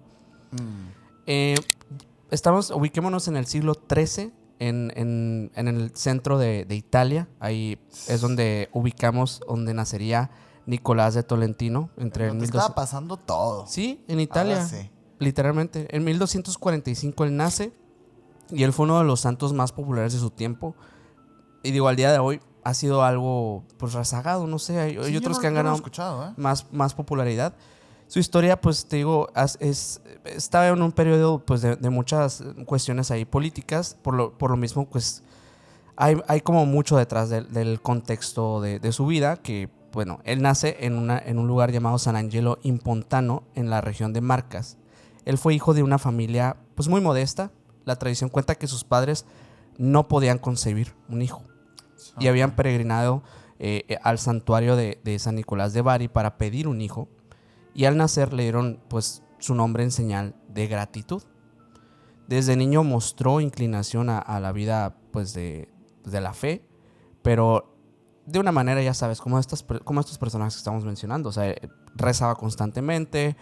Ubiquémonos en el siglo XIII, en el centro de Italia. Ahí es donde ubicamos donde nacería Nicolás de Tolentino. Estaba pasando todo. Sí, en Italia. Sí. Literalmente. En 1245 él nace y él fue uno de los santos más populares de su tiempo. Y digo, al día de hoy ha sido algo pues rezagado, no sé. Hay otros que han ganado más popularidad. Su historia, pues te digo, estaba en un periodo pues, de muchas cuestiones ahí políticas. Por lo mismo, pues hay como mucho detrás del contexto de su vida. Que, bueno, él nace en un lugar llamado San Angelo in Pontano, en la región de Marcas. Él fue hijo de una familia pues muy modesta. La tradición cuenta que sus padres no podían concebir un hijo. Y habían peregrinado al santuario de San Nicolás de Bari para pedir un hijo. y al nacer le dieron pues su nombre en señal de gratitud. Desde niño mostró inclinación a la vida pues de la fe, pero de una manera, ya sabes, como estos personajes que estamos mencionando. O sea, rezaba constantemente,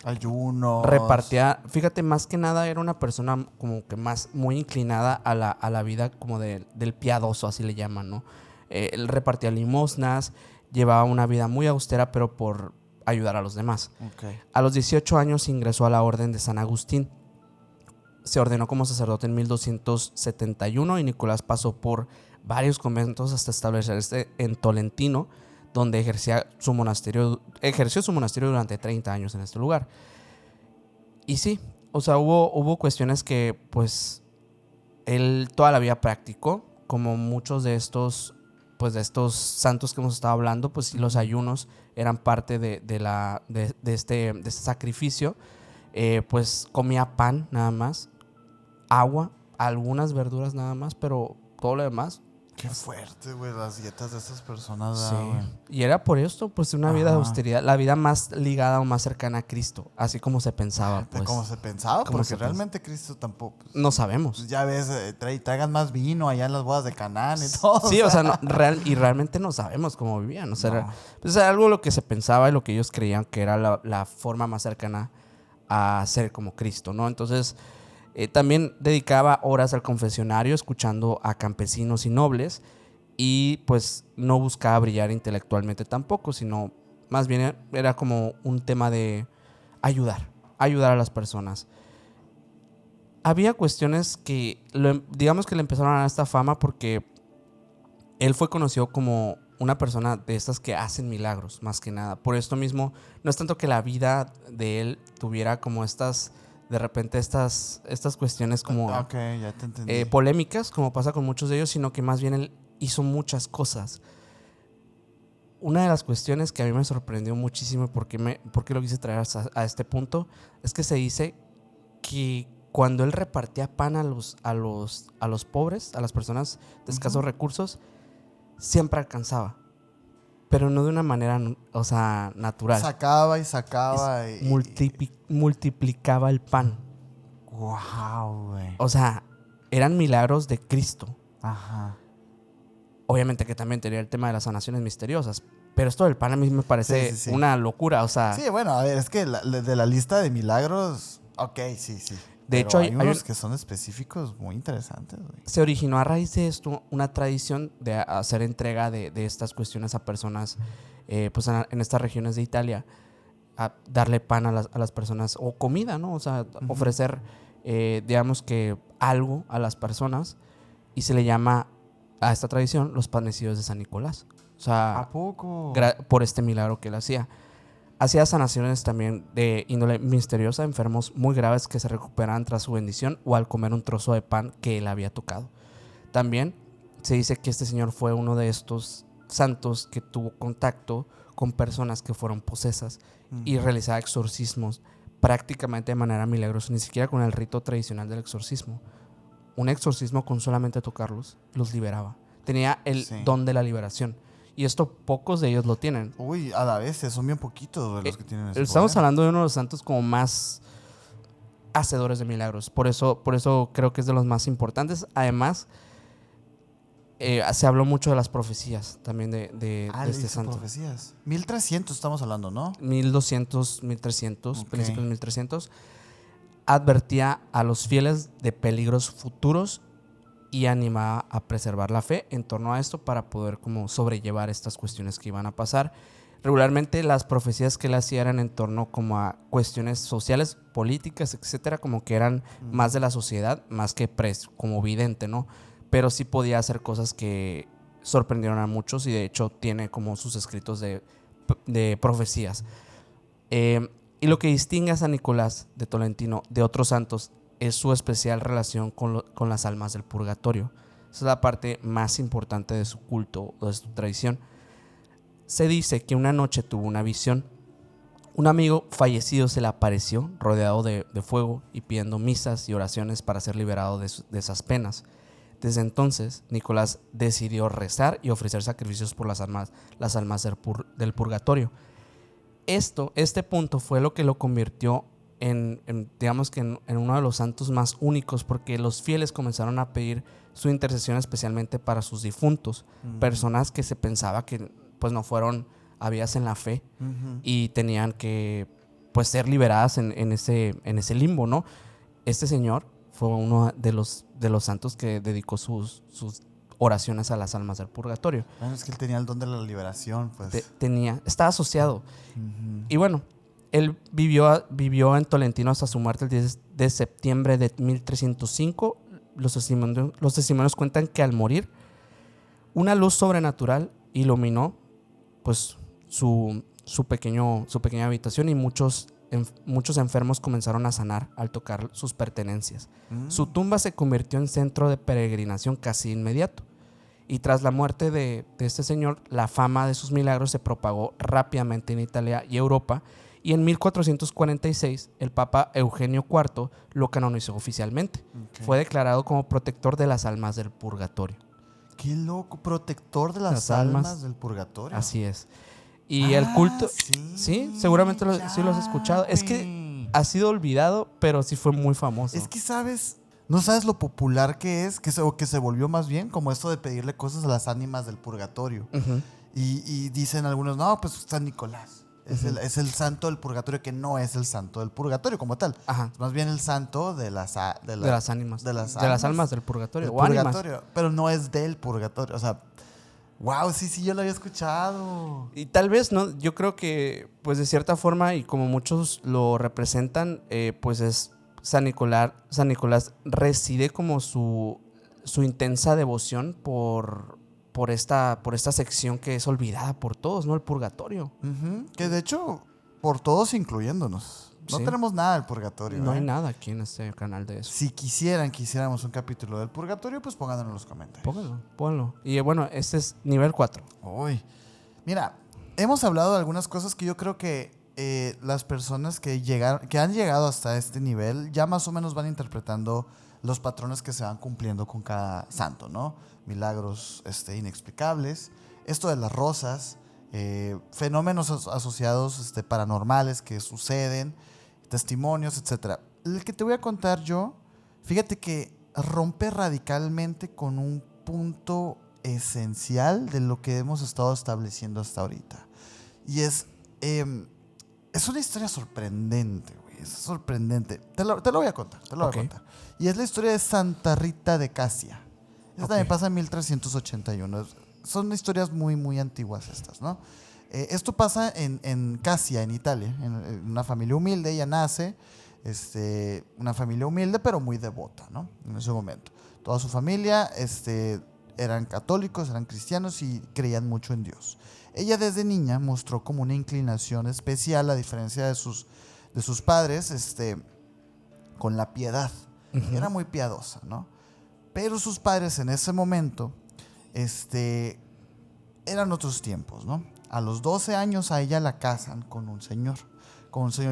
Ayunos. repartía, fíjate, más que nada era una persona como que más muy inclinada a la vida como del piadoso, así le llaman, ¿no? Él repartía limosnas, llevaba una vida muy austera, pero por ayudar a los demás. Okay. A los 18 años ingresó a la Orden de San Agustín. Se ordenó como sacerdote en 1271 y Nicolás pasó por varios conventos hasta establecerse en Tolentino, donde ejerció su monasterio durante 30 años en este lugar. Y sí, o sea, hubo cuestiones que pues él toda la vida practicó, como muchos de estos santos que hemos estado hablando, pues sí, los ayunos eran parte de este sacrificio. Pues comía pan nada más, agua, algunas verduras nada más, pero todo lo demás. Qué fuerte, güey, las dietas de estas personas. Sí. Güey. Y era por esto, pues una vida de austeridad, la vida más ligada o más cercana a Cristo, así como se pensaba. Pues. Como se pensaba, Como porque se realmente Cristo tampoco. Pues, no sabemos. Pues ya ves, traigan más vino allá en las bodas de Canaán y todo. Sí, o sea, realmente no sabemos cómo vivían. O sea, era algo lo que se pensaba y lo que ellos creían que era la forma más cercana a ser como Cristo, ¿no? Entonces, también dedicaba horas al confesionario escuchando a campesinos y nobles, y pues no buscaba brillar intelectualmente tampoco, sino más bien era como un tema de ayudar a las personas. Había cuestiones que, digamos que le empezaron a dar esta fama porque él fue conocido como una persona de estas que hacen milagros, más que nada. Por esto mismo, no es tanto que la vida de él tuviera como de repente estas cuestiones como okay, ya te entendí. Polémicas, como pasa con muchos de ellos, sino que más bien él hizo muchas cosas. Una de las cuestiones que a mí me sorprendió muchísimo, porque lo quise traer a este punto, es que se dice que cuando él repartía pan a los pobres, a las personas de escasos recursos, siempre alcanzaba, pero no de una manera, o sea, natural. Sacaba y multiplicaba el pan. Wow, güey. O sea, eran milagros de Cristo. Ajá. Obviamente que también tenía el tema de las sanaciones misteriosas, pero esto del pan a mí me parece una locura, o sea. Sí, bueno, a ver, es que de la lista de milagros, ok, sí. De hecho, hay unos que son específicos muy interesantes, güey. Se originó a raíz de esto una tradición de hacer entrega de estas cuestiones a personas, pues en estas regiones de Italia, a darle pan a las personas, o comida, ¿no? O sea, ofrecer, digamos que algo a las personas, y se le llama a esta tradición los panecillos de San Nicolás. O sea, ¿a poco? Por este milagro que él hacía. Hacía sanaciones también de índole misteriosa, enfermos muy graves que se recuperaban tras su bendición o al comer un trozo de pan que él había tocado. También se dice que este señor fue uno de estos santos que tuvo contacto con personas que fueron posesas y realizaba exorcismos prácticamente de manera milagrosa, ni siquiera con el rito tradicional del exorcismo. Un exorcismo con solamente tocarlos los liberaba. Tenía el don de la liberación. Y esto pocos de ellos lo tienen. Uy, a la vez son bien poquitos de los que tienen ese Estamos poder. hablando de uno de los santos como más hacedores de milagros. Por eso creo que es de los más importantes. Además, se habló mucho de las profecías también de este santo. Profecías. 1300 estamos hablando, ¿no? 1200, 1300, Okay. principios de 1300. Advertía a los fieles de peligros futuros y animaba a preservar la fe en torno a esto para poder como sobrellevar estas cuestiones que iban a pasar. Regularmente las profecías que él hacía eran en torno como a cuestiones sociales, políticas, etcétera, como que eran más de la sociedad, más que como vidente, ¿no? Pero sí podía hacer cosas que sorprendieron a muchos, y de hecho tiene como sus escritos de profecías. Y lo que distingue a San Nicolás de Tolentino de otros santos es su especial relación con las almas del purgatorio. Esa es la parte más importante de su culto o de su tradición. Se dice que una noche tuvo una visión. Un amigo fallecido se le apareció rodeado de fuego y pidiendo misas y oraciones para ser liberado de esas penas. Desde entonces, Nicolás decidió rezar y ofrecer sacrificios por las almas del purgatorio. Este punto fue lo que lo convirtió digamos que en uno de los santos más únicos, porque los fieles comenzaron a pedir su intercesión especialmente para sus difuntos, personas que se pensaba que pues no fueron habidas en la fe y tenían que pues ser liberadas en ese limbo, ¿no? Este señor fue uno de los santos que dedicó sus oraciones a las almas del purgatorio. Bueno, es que él tenía el don de la liberación, pues. Estaba asociado. Y bueno, él vivió en Tolentino hasta su muerte el 10 de septiembre de 1305. Los testimonios cuentan que al morir, una luz sobrenatural iluminó pues su pequeña habitación y muchos enfermos comenzaron a sanar al tocar sus pertenencias. Su tumba se convirtió en centro de peregrinación casi inmediato. Y tras la muerte de este señor, la fama de sus milagros se propagó rápidamente en Italia y Europa. Y en 1446, el Papa Eugenio IV lo canonizó oficialmente. Okay. Fue declarado como protector de las almas del purgatorio. ¡Qué loco! Protector de las almas del purgatorio. Así es. Y el culto... Sí, seguramente sí lo has escuchado. Wey. Es que ha sido olvidado, pero sí fue muy famoso. Es que no sabes lo popular que es, que se volvió más bien como esto de pedirle cosas a las ánimas del purgatorio. Y dicen algunos, no, pues San Nicolás. Es el santo del purgatorio, que no es el santo del purgatorio como tal. Es más bien el santo de las ánimas. De las almas del purgatorio. Del purgatorio, pero no es del purgatorio. O sea, wow, sí, yo lo había escuchado. Y tal vez, ¿no? Yo creo que, pues de cierta forma, y como muchos lo representan, pues es San Nicolás reside como su intensa devoción por esta sección que es olvidada por todos, ¿no? El purgatorio. Que de hecho, por todos incluyéndonos. No tenemos nada del purgatorio. No hay nada aquí en este canal de eso. Si quisiéramos un capítulo del purgatorio, pues pónganlo en los comentarios. Pónganlo. Y bueno, este es nivel 4. Uy. Mira, hemos hablado de algunas cosas que yo creo que las personas que han llegado hasta este nivel ya más o menos van interpretando los patrones que se van cumpliendo con cada santo, ¿no? Milagros inexplicables, esto de las rosas, fenómenos asociados paranormales que suceden, testimonios, etc. El que te voy a contar yo, fíjate que rompe radicalmente con un punto esencial de lo que hemos estado estableciendo hasta ahorita. Y es una historia sorprendente, güey. Es sorprendente. Te lo voy a contar, voy a contar. Y es la historia de Santa Rita de Casia. Esta también pasa en 1381. Son historias muy, muy antiguas estas, ¿no? Esto pasa en Casia, en Italia, en una familia humilde. Ella nace, una familia humilde, pero muy devota, ¿no? En ese momento. Toda su familia eran católicos, eran cristianos y creían mucho en Dios. Ella desde niña mostró como una inclinación especial, a diferencia de sus padres, con la piedad. Era muy piadosa, ¿no? Pero sus padres en ese momento eran otros tiempos, ¿no? A los 12 años a ella la casan con un señor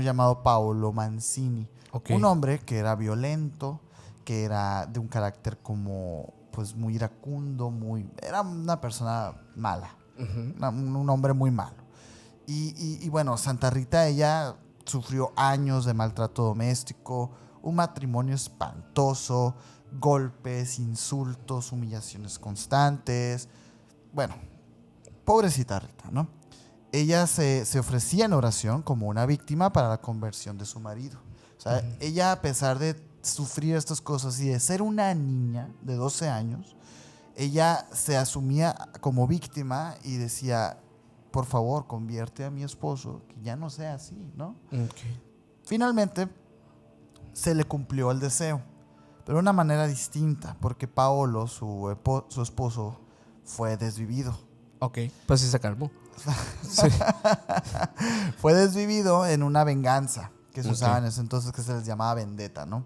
llamado Paolo Mancini. Un hombre que era violento, que era de un carácter como pues muy iracundo, era una persona mala, un hombre muy malo. Y bueno, Santa Rita, ella sufrió años de maltrato doméstico, un matrimonio espantoso, golpes, insultos, humillaciones constantes. Bueno, pobrecita Rita, ¿no? Ella se ofrecía en oración como una víctima para la conversión de su marido. O sea, ella, a pesar de sufrir estas cosas y de ser una niña de 12 años, ella se asumía como víctima y decía, por favor, convierte a mi esposo, que ya no sea así, ¿no? Finalmente, se le cumplió el deseo, pero de una manera distinta, porque Paolo, su esposo, fue desvivido. Pues sí se calmó. Fue desvivido en una venganza que se usaba en ese entonces, que se les llamaba vendetta, ¿no?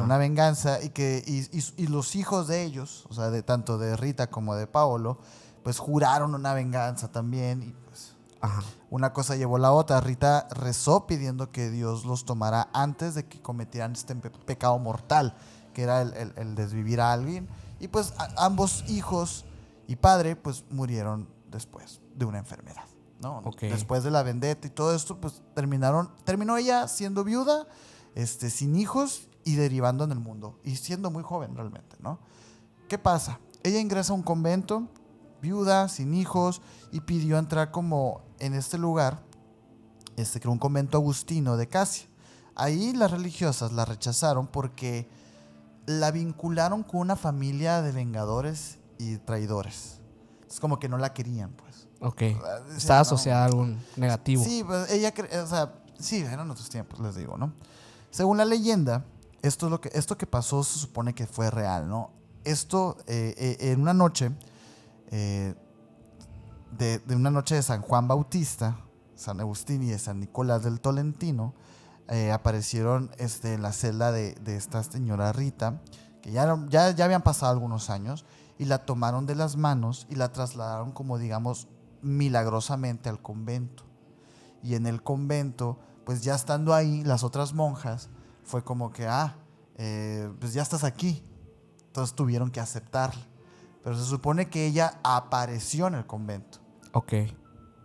Una venganza y los hijos de ellos, o sea, tanto de Rita como de Paolo, pues juraron una venganza también y pues una cosa llevó la otra. Rita rezó pidiendo que Dios los tomara antes de que cometieran este pecado mortal, que era el desvivir a alguien. Y pues ambos hijos y padre pues murieron después de una enfermedad. ¿no? Ok. Después de la vendetta y todo esto, pues terminó ella siendo viuda, sin hijos y derivando en el mundo. Y siendo muy joven realmente, ¿no? ¿Qué pasa? Ella ingresa a un convento, viuda, sin hijos, y pidió entrar como en este lugar, que era un convento agustino de Casia. Ahí las religiosas la rechazaron porque la vincularon con una familia de vengadores y traidores. Es como que no la querían, pues. Ok. Decían, Está no. asociada a algo negativo. Sí, pues ella, o sea, sí, eran otros tiempos, les digo, ¿no? Según la leyenda, esto que pasó se supone que fue real, ¿no? Esto, en una noche, de una noche de San Juan Bautista, San Agustín y de San Nicolás del Tolentino, aparecieron en la celda de esta señora Rita, que ya habían pasado algunos años, y la tomaron de las manos y la trasladaron como, digamos, milagrosamente al convento. Y en el convento, pues ya estando ahí, las otras monjas, fue como que, pues ya estás aquí. Entonces tuvieron que aceptarla. Pero se supone que ella apareció en el convento. Ok.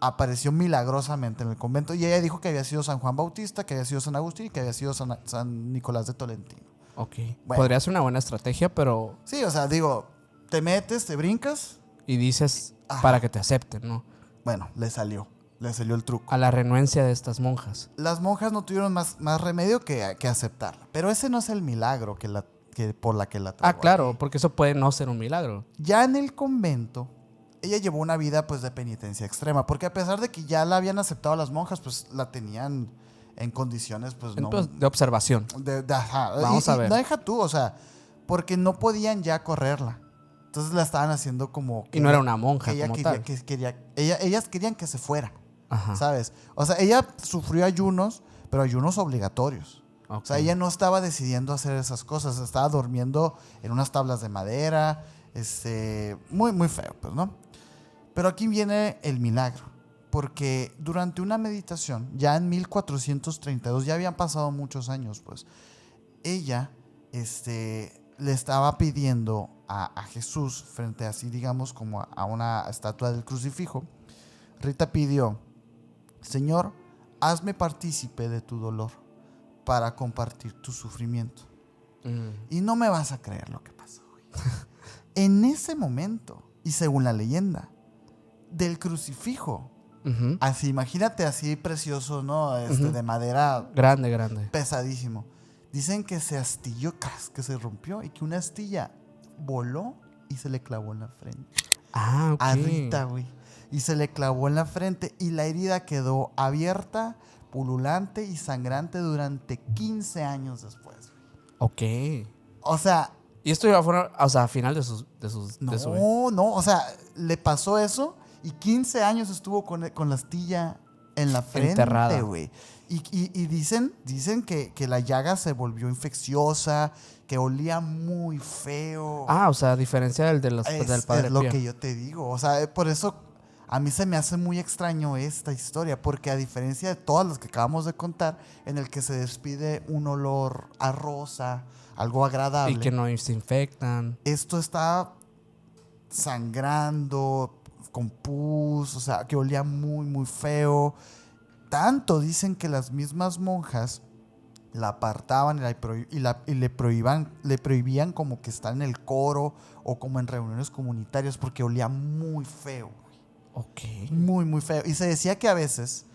Apareció milagrosamente en el convento. Y ella dijo que había sido San Juan Bautista, que había sido San Agustín y que había sido San Nicolás de Tolentino. Ok. Bueno. Podría ser una buena estrategia, pero... Sí, o sea, digo, te metes, te brincas. Y dices Ajá. para que te acepten, ¿no? Bueno, le salió el truco. A la renuencia de estas monjas. Las monjas no tuvieron más remedio que aceptarla. Pero ese no es el milagro por la que la trajo Claro, aquí. porque eso puede no ser un milagro. Ya en el convento, ella llevó una vida pues de penitencia extrema, porque a pesar de que ya la habían aceptado las monjas, pues la tenían en condiciones pues no... Entonces, de observación. Ajá. Vamos a ver. No deja tú, o sea, porque no podían ya correrla. Entonces la estaban haciendo como... Y no era una monja que ella como quería, tal. ellas querían que se fuera, Ajá. ¿sabes? O sea, ella sufrió ayunos, pero ayunos obligatorios. Ok. O sea, ella no estaba decidiendo hacer esas cosas, estaba durmiendo en unas tablas de madera, muy, muy feo, pues, ¿no? Pero aquí viene el milagro, porque durante una meditación, ya en 1432, ya habían pasado muchos años, pues, ella, le estaba pidiendo a Jesús, frente así, digamos, como a una estatua del crucifijo. Rita pidió: Señor, hazme partícipe de tu dolor para compartir tu sufrimiento. Y no me vas a creer lo que pasó, güey. En ese momento, y según la leyenda, del crucifijo, Ujú. así, imagínate así precioso, ¿no? De madera Grande, grande. pesadísimo. Dicen que se astilló, que se rompió y que una astilla voló y se le clavó en la frente. Ok. A Rita, güey. Y se le clavó en la frente y la herida quedó abierta, pululante y sangrante durante 15 años después, güey. Ok. O sea, Y esto ya fue, o sea, a final de su... no, o sea, le pasó eso y 15 años estuvo con la astilla en la frente, Enterrada. güey. Y dicen que la llaga se volvió infecciosa, que olía muy feo. O sea, a diferencia del Padre Es lo Pío. que yo te digo. O sea, por eso a mí se me hace muy extraño esta historia, porque a diferencia de todas las que acabamos de contar, en el que se despide un olor a rosa, algo agradable. Y que no se infectan. Esto está sangrando, con pus, o sea, que olía muy, muy feo. Tanto dicen que las mismas monjas la apartaban y le prohibían como que estar en el coro o como en reuniones comunitarias porque olía muy feo. Ok. Muy, muy feo. Y se decía que a veces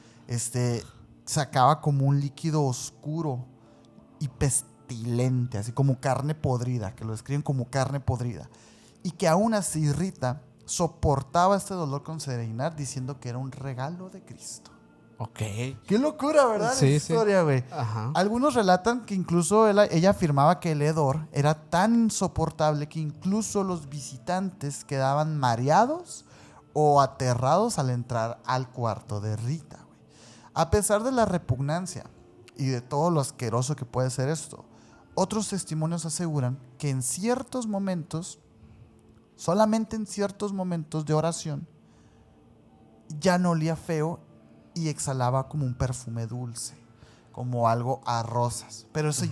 sacaba como un líquido oscuro y pestilente, así como carne podrida, que lo describen como carne podrida. Y que aún así Rita soportaba este dolor con serenidad diciendo que era un regalo de Cristo. Ok. Qué locura, ¿verdad? Sí, La historia, güey. Ajá. Algunos relatan que incluso ella afirmaba que el hedor era tan insoportable que incluso los visitantes quedaban mareados o aterrados al entrar al cuarto de Rita, güey. A pesar de la repugnancia y de todo lo asqueroso que puede ser esto, otros testimonios aseguran que en ciertos momentos, solamente en ciertos momentos de oración, ya no olía feo y exhalaba como un perfume dulce, como algo a rosas. Pero eso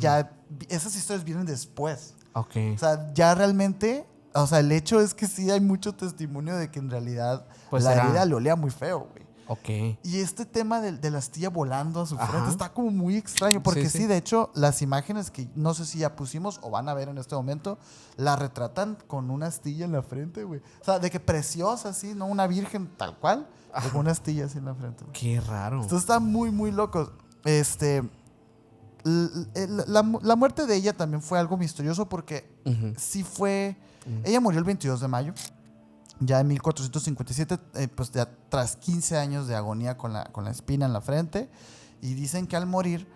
esas historias vienen después. Ok. O sea, ya realmente, o sea, el hecho es que sí hay mucho testimonio de que en realidad Pues la era- herida le olía muy feo, güey. Ok. Y este tema de la astilla volando a su Ajá. frente está como muy extraño, porque Sí, sí, sí. de hecho, las imágenes que no sé si ya pusimos o van a ver en este momento, la retratan con una astilla en la frente, güey. O sea, de que preciosa, así, ¿no? Una virgen tal cual, pero Ajá. con una astilla así en la frente, güey. Qué raro. Esto está muy, muy loco. La muerte de ella también fue algo misterioso porque Ujú. sí fue... Ujú. Ella murió el 22 de mayo, ya en 1457, pues ya tras 15 años de agonía con la espina en la frente. Y dicen que al morir,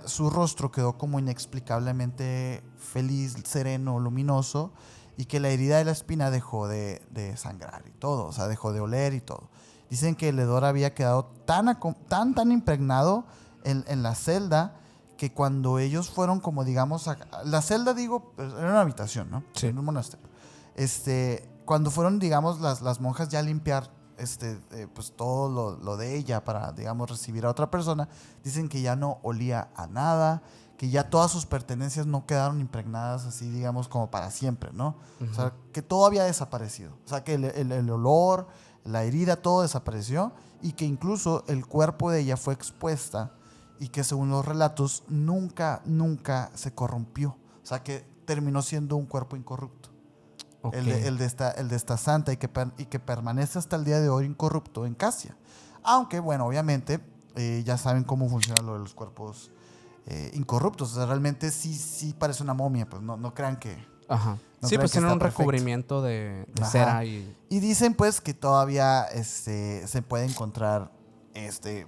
su rostro quedó como inexplicablemente feliz, sereno, luminoso, y que la herida de la espina dejó de sangrar y todo, o sea, dejó de oler y todo. Dicen que el hedor había quedado tan impregnado en la celda que cuando ellos fueron como digamos, la celda digo, pues, era una habitación, ¿no? Sí. En un monasterio. Cuando fueron, digamos, las monjas ya a limpiar pues todo lo de ella para, digamos, recibir a otra persona, dicen que ya no olía a nada, que ya todas sus pertenencias no quedaron impregnadas así, digamos, como para siempre, ¿no? Ujú. O sea, que todo había desaparecido. O sea, que el olor, la herida, todo desapareció y que incluso el cuerpo de ella fue expuesta y que según los relatos nunca se corrompió. O sea, que terminó siendo un cuerpo incorrupto. Ok. El de esta santa y que permanece hasta el día de hoy incorrupto en Casia. Aunque, bueno, obviamente ya saben cómo funciona lo de los cuerpos incorruptos. O sea, realmente sí parece una momia, pues no crean que... Ajá. No Sí, crean pues que tienen está un perfecto. recubrimiento de Ajá. cera y... Y dicen pues que todavía se puede encontrar,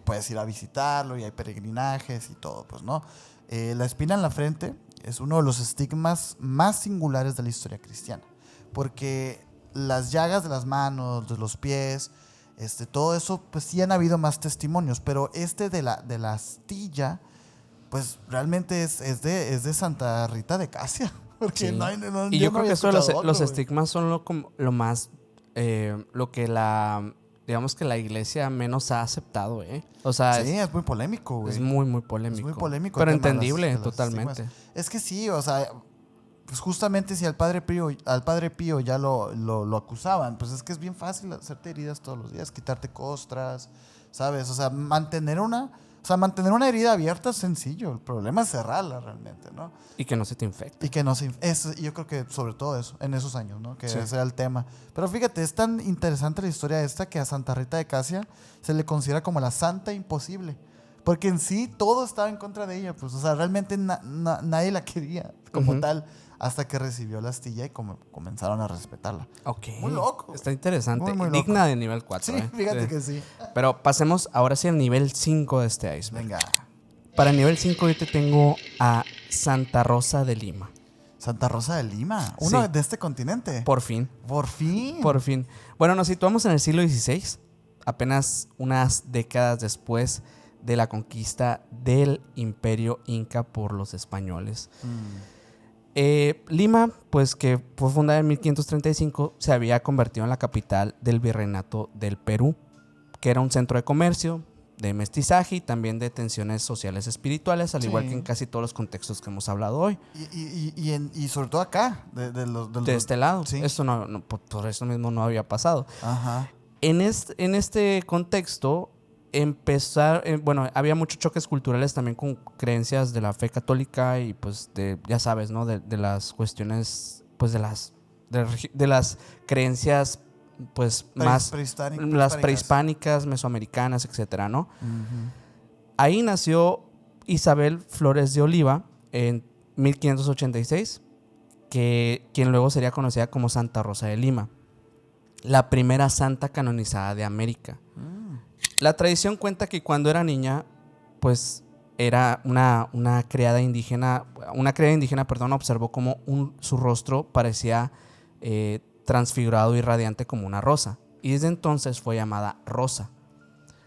puedes ir a visitarlo y hay peregrinajes y todo, pues, ¿no? La espina en la frente es uno de los estigmas más singulares de la historia cristiana, porque las llagas de las manos, de los pies, todo eso, pues sí han habido más testimonios, pero de la astilla, pues realmente es de Santa Rita de Casia. Porque Sí. Y yo yo no creo había que eso de escuchado los otro, güey. estigmas son lo más, lo que digamos que la iglesia menos ha aceptado, ¿eh? O sea, Sí, es muy polémico, güey. es muy Es muy polémico. polémico el Pero tema entendible, de las estigmas. totalmente. Es que sí, o sea, pues justamente si al Padre Pío ya lo acusaban, pues es que es bien fácil hacerte heridas todos los días, quitarte costras, ¿sabes? O sea, mantener una herida abierta es sencillo, el problema es cerrarla realmente, ¿no? Y que no se te infecte. Y que no se... yo creo que sobre todo eso, en esos años, ¿no? Que Sí. ese era el tema. Pero fíjate, es tan interesante la historia esta que a Santa Rita de Casia se le considera como la santa imposible. Porque en sí todo estaba en contra de ella, pues, o sea, realmente nadie la quería como Ujú. tal hasta que recibió la astilla y comenzaron a respetarla. Ok. Muy loco. Está interesante. Muy Digna loco. de nivel 4, Sí, fíjate Sí. que sí. Pero pasemos ahora sí al nivel 5 de este iceberg. Venga, Para nivel 5 yo te tengo a Santa Rosa de Lima. Santa Rosa de Lima, uno Sí. de este continente. Por fin. Por fin. Por fin. Bueno, nos situamos en el siglo XVI, apenas unas décadas después de la conquista del Imperio Inca por los españoles. Lima, pues que fue fundada en 1535, se había convertido en la capital del Virreinato del Perú, que era un centro de comercio, de mestizaje y también de tensiones sociales espirituales, al igual que en casi todos los contextos que hemos hablado hoy. Y sobre todo acá, De este lado, Sí. esto no, por eso mismo no había pasado. Ajá. En este contexto, había muchos choques culturales también con creencias de la fe católica y pues ya sabes, ¿no? De las cuestiones, pues de las creencias, pues más las prehispánicas, mesoamericanas, etcétera, ¿no? Uh-huh. Ahí nació Isabel Flores de Oliva en 1586, quien luego sería conocida como Santa Rosa de Lima, la primera santa canonizada de América. La tradición cuenta que cuando era niña, pues era una criada indígena, observó cómo su rostro parecía transfigurado y radiante como una rosa, y desde entonces fue llamada Rosa.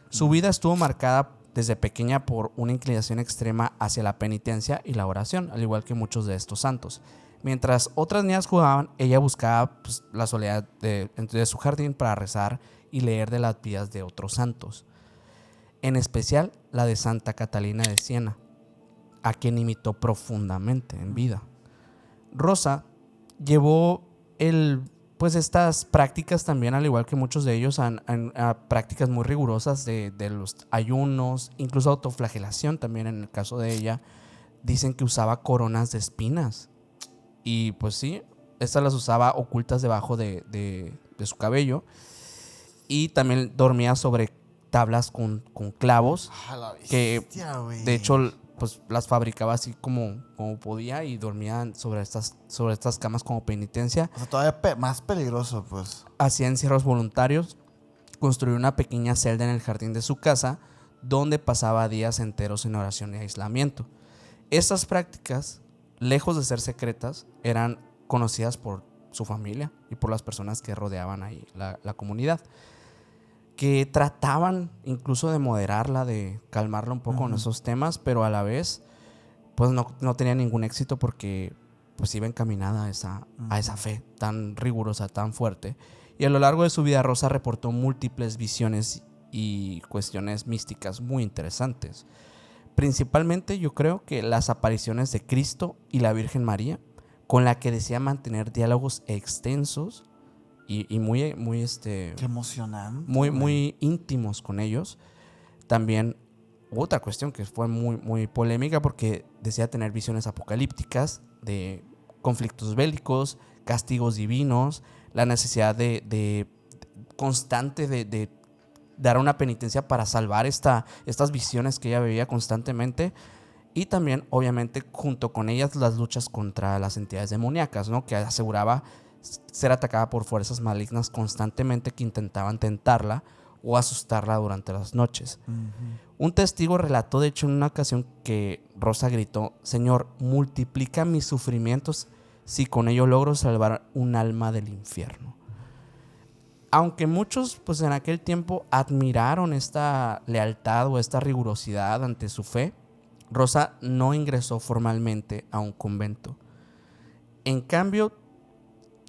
Su vida estuvo marcada desde pequeña por una inclinación extrema hacia la penitencia y la oración, al igual que muchos de estos santos. Mientras otras niñas jugaban, ella buscaba pues, la soledad de su jardín para rezar y leer de las vidas de otros santos, en especial la de Santa Catalina de Siena, a quien imitó profundamente en vida. Rosa llevó pues estas prácticas también, al igual que muchos de ellos, prácticas muy rigurosas de los ayunos, incluso autoflagelación también en el caso de ella. Dicen que usaba coronas de espinas. Y pues sí, estas las usaba ocultas debajo de su cabello. Y también dormía sobre tablas con clavos. La Que bestia, güey. de hecho pues las fabricaba así como podía y dormían sobre estas camas como penitencia. O sea, todavía más peligroso, pues. Hacía encierros voluntarios. Construyó una pequeña celda en el jardín de su casa donde pasaba días enteros en oración y aislamiento. Estas prácticas, lejos de ser secretas, eran conocidas por su familia y por las personas que rodeaban ahí la comunidad, que trataban incluso de moderarla, de calmarla un poco en esos temas, pero a la vez pues no tenía ningún éxito porque pues iba encaminada a esa fe tan rigurosa, tan fuerte. Y a lo largo de su vida Rosa reportó múltiples visiones y cuestiones místicas muy interesantes. Principalmente yo creo que las apariciones de Cristo y la Virgen María, con la que decía mantener diálogos extensos y muy Qué emocionante. muy íntimos con ellos. También otra cuestión que fue muy, muy polémica porque decía tener visiones apocalípticas de conflictos bélicos, castigos divinos, la necesidad de constante de dar una penitencia para salvar estas visiones que ella veía constantemente. Y también, obviamente, junto con ellas, las luchas contra las entidades demoníacas, ¿no? Que aseguraba ser atacada por fuerzas malignas constantemente que intentaban tentarla o asustarla durante las noches. Un testigo relató, de hecho, en una ocasión que Rosa gritó: Señor, multiplica mis sufrimientos si con ello logro salvar un alma del infierno. Aunque muchos, pues en aquel tiempo admiraron esta lealtad o esta rigurosidad ante su fe, Rosa no ingresó formalmente a un convento. En cambio,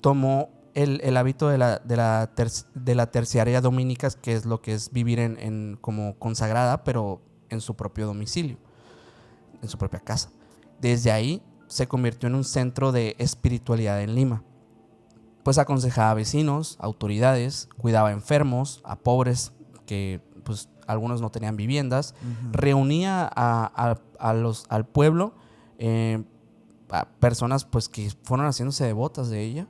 tomó el hábito de la terciaria dominica, que es lo que es vivir como consagrada, pero en su propio domicilio, en su propia casa. Desde ahí se convirtió en un centro de espiritualidad en Lima. Pues aconsejaba a vecinos, autoridades, cuidaba a enfermos, a pobres que pues algunos no tenían viviendas, reunía al pueblo, a personas pues que fueron haciéndose devotas de ella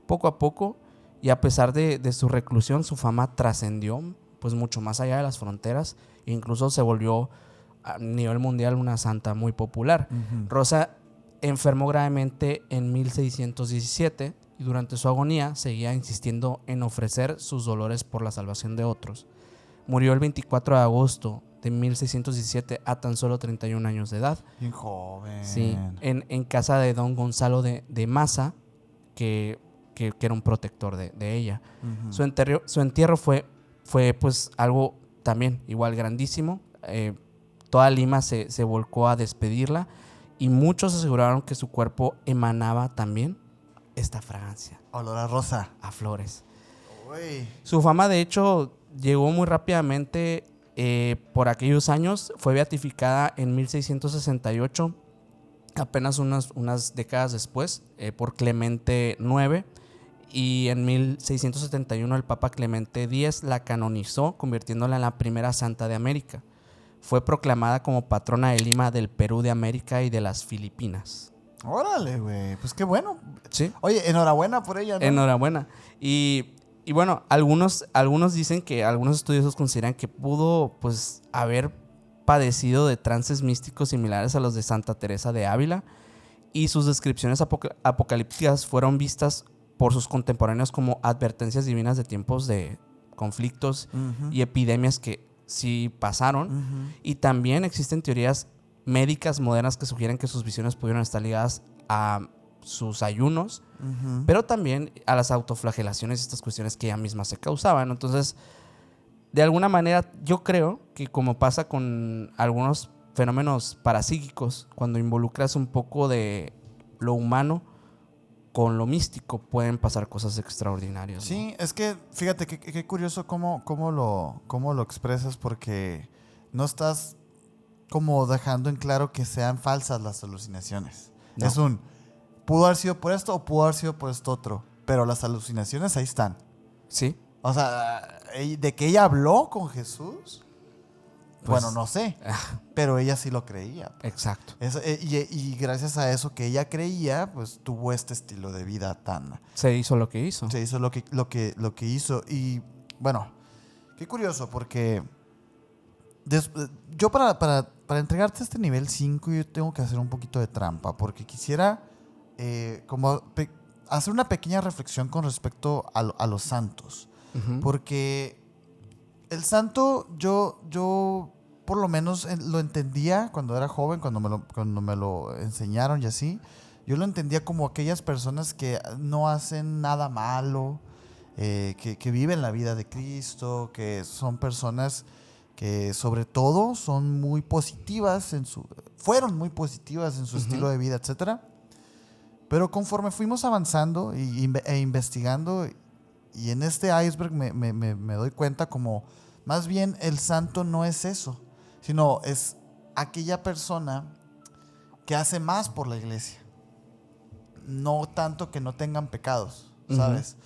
poco a poco, y a pesar de su reclusión su fama trascendió pues mucho más allá de las fronteras e incluso se volvió a nivel mundial una santa muy popular. Rosa enfermó gravemente en 1617 y durante su agonía seguía insistiendo en ofrecer sus dolores por la salvación de otros. Murió el 24 de agosto de 1617 a tan solo 31 años de edad. Bien joven. Sí, en casa de don Gonzalo de Maza, que era un protector de ella. Su entierro fue pues algo también igual grandísimo. Toda Lima se volcó a despedirla y muchos aseguraron que su cuerpo emanaba también esta fragancia. Olor a rosa. A flores. Uy. Su fama, de hecho, llegó muy rápidamente por aquellos años. Fue beatificada en 1668, apenas unas décadas después, por Clemente IX. Y en 1671 el Papa Clemente X la canonizó, convirtiéndola en la primera santa de América. Fue proclamada como patrona de Lima, del Perú de América y de las Filipinas. Órale, güey. Pues qué bueno. Sí. Oye, enhorabuena por ella, ¿no? Enhorabuena. Y bueno, algunos dicen que algunos estudiosos consideran que pudo pues haber padecido de trances místicos similares a los de Santa Teresa de Ávila, y sus descripciones apocalípticas fueron vistas por sus contemporáneos como advertencias divinas de tiempos de conflictos y epidemias que sí pasaron. Y también existen teorías médicas modernas que sugieren que sus visiones pudieron estar ligadas a sus ayunos, pero también a las autoflagelaciones y estas cuestiones que ella misma se causaban. Entonces, de alguna manera, yo creo que como pasa con algunos fenómenos parapsíquicos, cuando involucras un poco de lo humano con lo místico, pueden pasar cosas extraordinarias, ¿no? Sí, es que fíjate qué curioso cómo lo expresas, porque no estás como dejando en claro que sean falsas las alucinaciones. No. Es pudo haber sido por esto o pudo haber sido por esto otro. pero las alucinaciones ahí están. Sí. O sea, de que ella habló con Jesús, Pues, bueno, no sé, pero ella sí lo creía. Exacto. Y gracias a eso que ella creía, pues tuvo este estilo de vida tan... Se hizo lo que hizo. Se hizo lo que hizo. Y bueno, qué curioso, porque yo para entregarte este nivel 5 yo tengo que hacer un poquito de trampa, porque quisiera hacer una pequeña reflexión con respecto a los santos. Ujú. Porque el santo, yo por lo menos lo entendía cuando era joven, cuando me lo enseñaron y así. Yo lo entendía como aquellas personas que no hacen nada malo, que viven la vida de Cristo, que son personas que sobre todo son muy positivas fueron muy positivas en su estilo de vida, etcétera. Pero conforme fuimos avanzando e investigando, y en este iceberg me doy cuenta como más bien el santo no es eso, sino es aquella persona que hace más por la iglesia. No tanto que no tengan pecados, ¿sabes?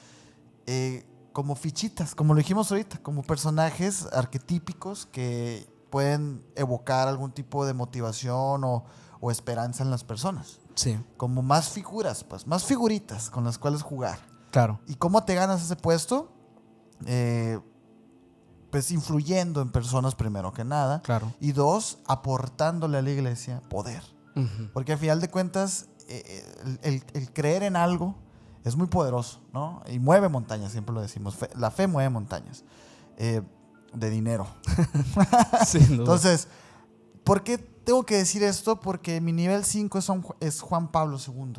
Como fichitas, como lo dijimos ahorita, como personajes arquetípicos que pueden evocar algún tipo de motivación o esperanza en las personas. Sí, Como más figuras, pues, más figuritas con las cuales jugar. claro. ¿Y cómo te ganas ese puesto? Pues influyendo en personas primero que nada. Claro. Y dos, aportándole a la iglesia poder. Ujú. Porque al final de cuentas, el creer en algo es muy poderoso, ¿no? Y mueve montañas, siempre lo decimos. La fe mueve montañas de dinero. Sin duda. Entonces, ¿por qué tengo que decir esto? Porque mi nivel 5 es Juan Pablo II.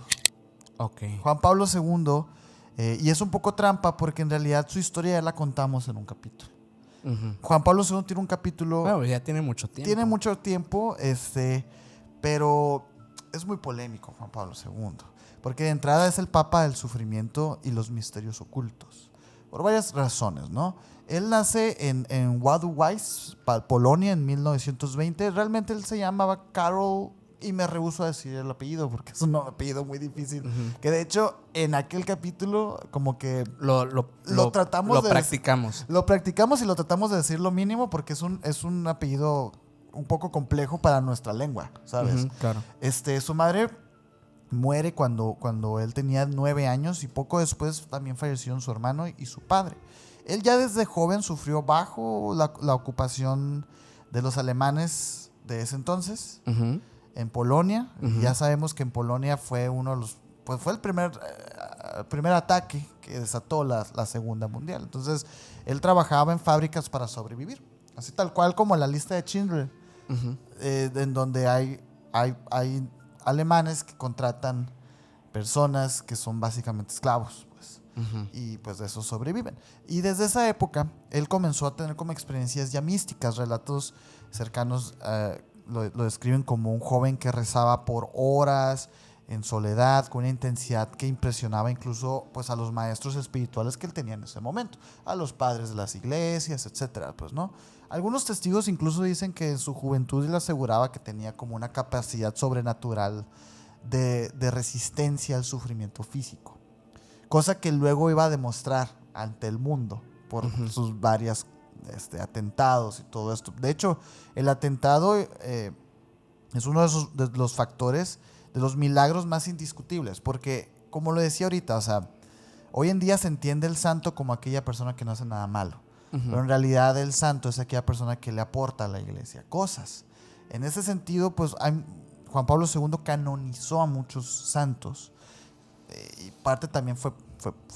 Ok. Juan Pablo II, y es un poco trampa porque en realidad su historia ya la contamos en un capítulo. Ujú. Juan Pablo II tiene un capítulo... Bueno, ya tiene mucho tiempo. Tiene mucho tiempo, pero es muy polémico Juan Pablo II. Porque de entrada es el papa del sufrimiento y los misterios ocultos. Por varias razones, ¿no? Él nace en Wadowice, Polonia, en 1920. Realmente él se llamaba Karol, y me rehúso a decir el apellido porque es un apellido muy difícil. Ujú. Que de hecho, en aquel capítulo, como que Lo tratamos lo de practicamos. lo practicamos y lo tratamos de decir lo mínimo porque es un apellido un poco complejo para nuestra lengua, ¿sabes? Ujú, claro. Su madre muere cuando él tenía 9 años y poco después también fallecieron su hermano y su padre. Él ya desde joven sufrió bajo la ocupación de los alemanes de ese entonces Ujú. en Polonia. Ujú. Y ya sabemos que en Polonia fue fue el primer ataque que desató la Segunda Mundial. Entonces, él trabajaba en fábricas para sobrevivir. Así tal cual como la lista de Schindler, Ujú. en donde hay alemanes que contratan personas que son básicamente esclavos, pues. Ujú. Y pues de eso sobreviven. Y desde esa época, él comenzó a tener como experiencias ya místicas, relatos cercanos, lo describen como un joven que rezaba por horas, en soledad, con una intensidad que impresionaba incluso pues, a los maestros espirituales que él tenía en ese momento, a los padres de las iglesias, etcétera, pues, ¿no? Algunos testigos incluso dicen que en su juventud él aseguraba que tenía como una capacidad sobrenatural de resistencia al sufrimiento físico, cosa que luego iba a demostrar ante el mundo por sus varias atentados y todo esto. De hecho, el atentado es uno de los factores, de los milagros más indiscutibles, porque, como lo decía ahorita, o sea, hoy en día se entiende el santo como aquella persona que no hace nada malo, pero en realidad el santo es aquella persona que le aporta a la iglesia cosas. En ese sentido, pues Juan Pablo II canonizó a muchos santos, y parte también fue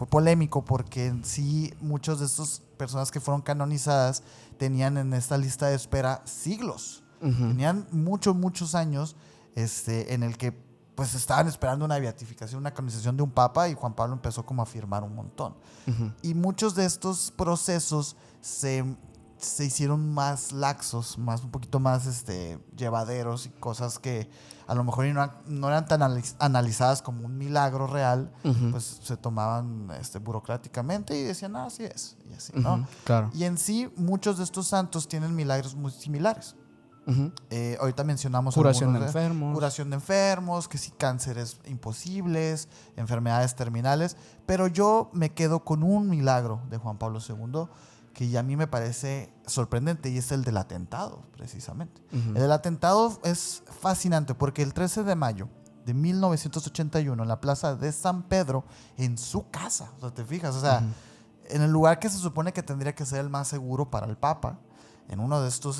polémico porque en sí muchos de estas personas que fueron canonizadas tenían en esta lista de espera siglos. Ujú. Tenían muchos años en el que pues estaban esperando una beatificación, una canonización de un papa, y Juan Pablo empezó como a firmar un montón. Ujú. Y muchos de estos procesos se hicieron más laxos, un poquito más llevaderos, y cosas que a lo mejor no eran tan analizadas como un milagro real, Ujú. pues se tomaban burocráticamente y decían, así es, y así, ¿no? Ujú. Claro. Y en sí, muchos de estos santos tienen milagros muy similares. Ujú. Ahorita mencionamos Curación de algunos, enfermos. curación de enfermos, que sí, cánceres imposibles, enfermedades terminales, pero yo me quedo con un milagro de Juan Pablo II que ya a mí me parece sorprendente, y es el del atentado, precisamente. Ujú. El del atentado es fascinante porque el 13 de mayo de 1981 en la plaza de San Pedro, en su casa, o sea, te fijas, o sea, Ujú. en el lugar que se supone que tendría que ser el más seguro para el Papa, en uno de estos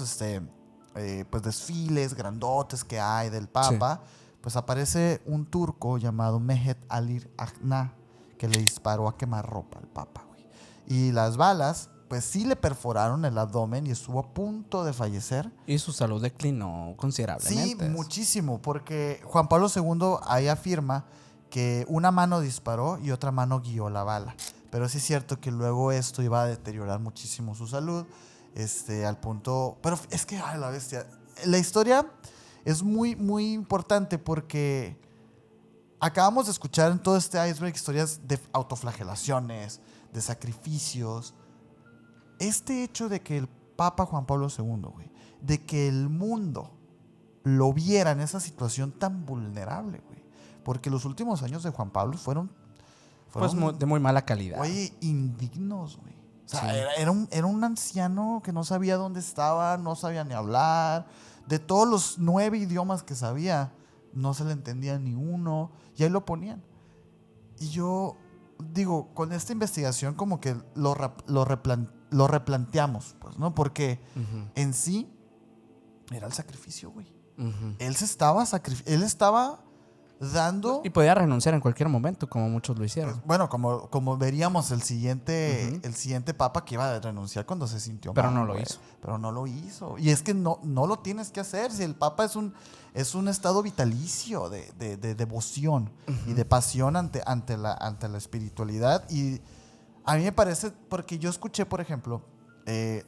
pues desfiles grandotes que hay del Papa, pues aparece un turco llamado Mehmet Ali Agna, que le disparó a quemarropa al Papa, güey. Y las balas, pues sí le perforaron el abdomen y estuvo a punto de fallecer. Y su salud declinó Sí, considerablemente. muchísimo, porque Juan Pablo II ahí afirma que una mano disparó y otra mano guió la bala. Pero sí es cierto que luego esto iba a deteriorar muchísimo su salud, al punto... Pero es que, ay, la bestia, la historia es muy, muy importante porque acabamos de escuchar en todo este iceberg historias de autoflagelaciones, de sacrificios. Este hecho de que el Papa Juan Pablo II, güey, de que el mundo lo viera en esa situación tan vulnerable, güey. Porque los últimos años de Juan Pablo fueron Pues de muy mala calidad. oye, indignos, güey. O sea, Sí. era un anciano que no sabía dónde estaba, no sabía ni hablar. De todos los 9 idiomas que sabía, no se le entendía ni uno. Y ahí lo ponían. Y yo digo, con esta investigación como que lo replanteamos, pues, ¿no? Porque Ujú. en sí era el sacrificio, güey. Ujú. Él estaba dando... Y podía renunciar en cualquier momento, como muchos lo hicieron. Pues, bueno, como veríamos Ujú. el siguiente papa que iba a renunciar cuando se sintió Pero mal, no lo güey. hizo. Pero no lo hizo. Y es que no lo tienes que hacer. Si el papa es un estado vitalicio de devoción y de pasión ante la espiritualidad. Y a mí me parece, porque yo escuché, por ejemplo,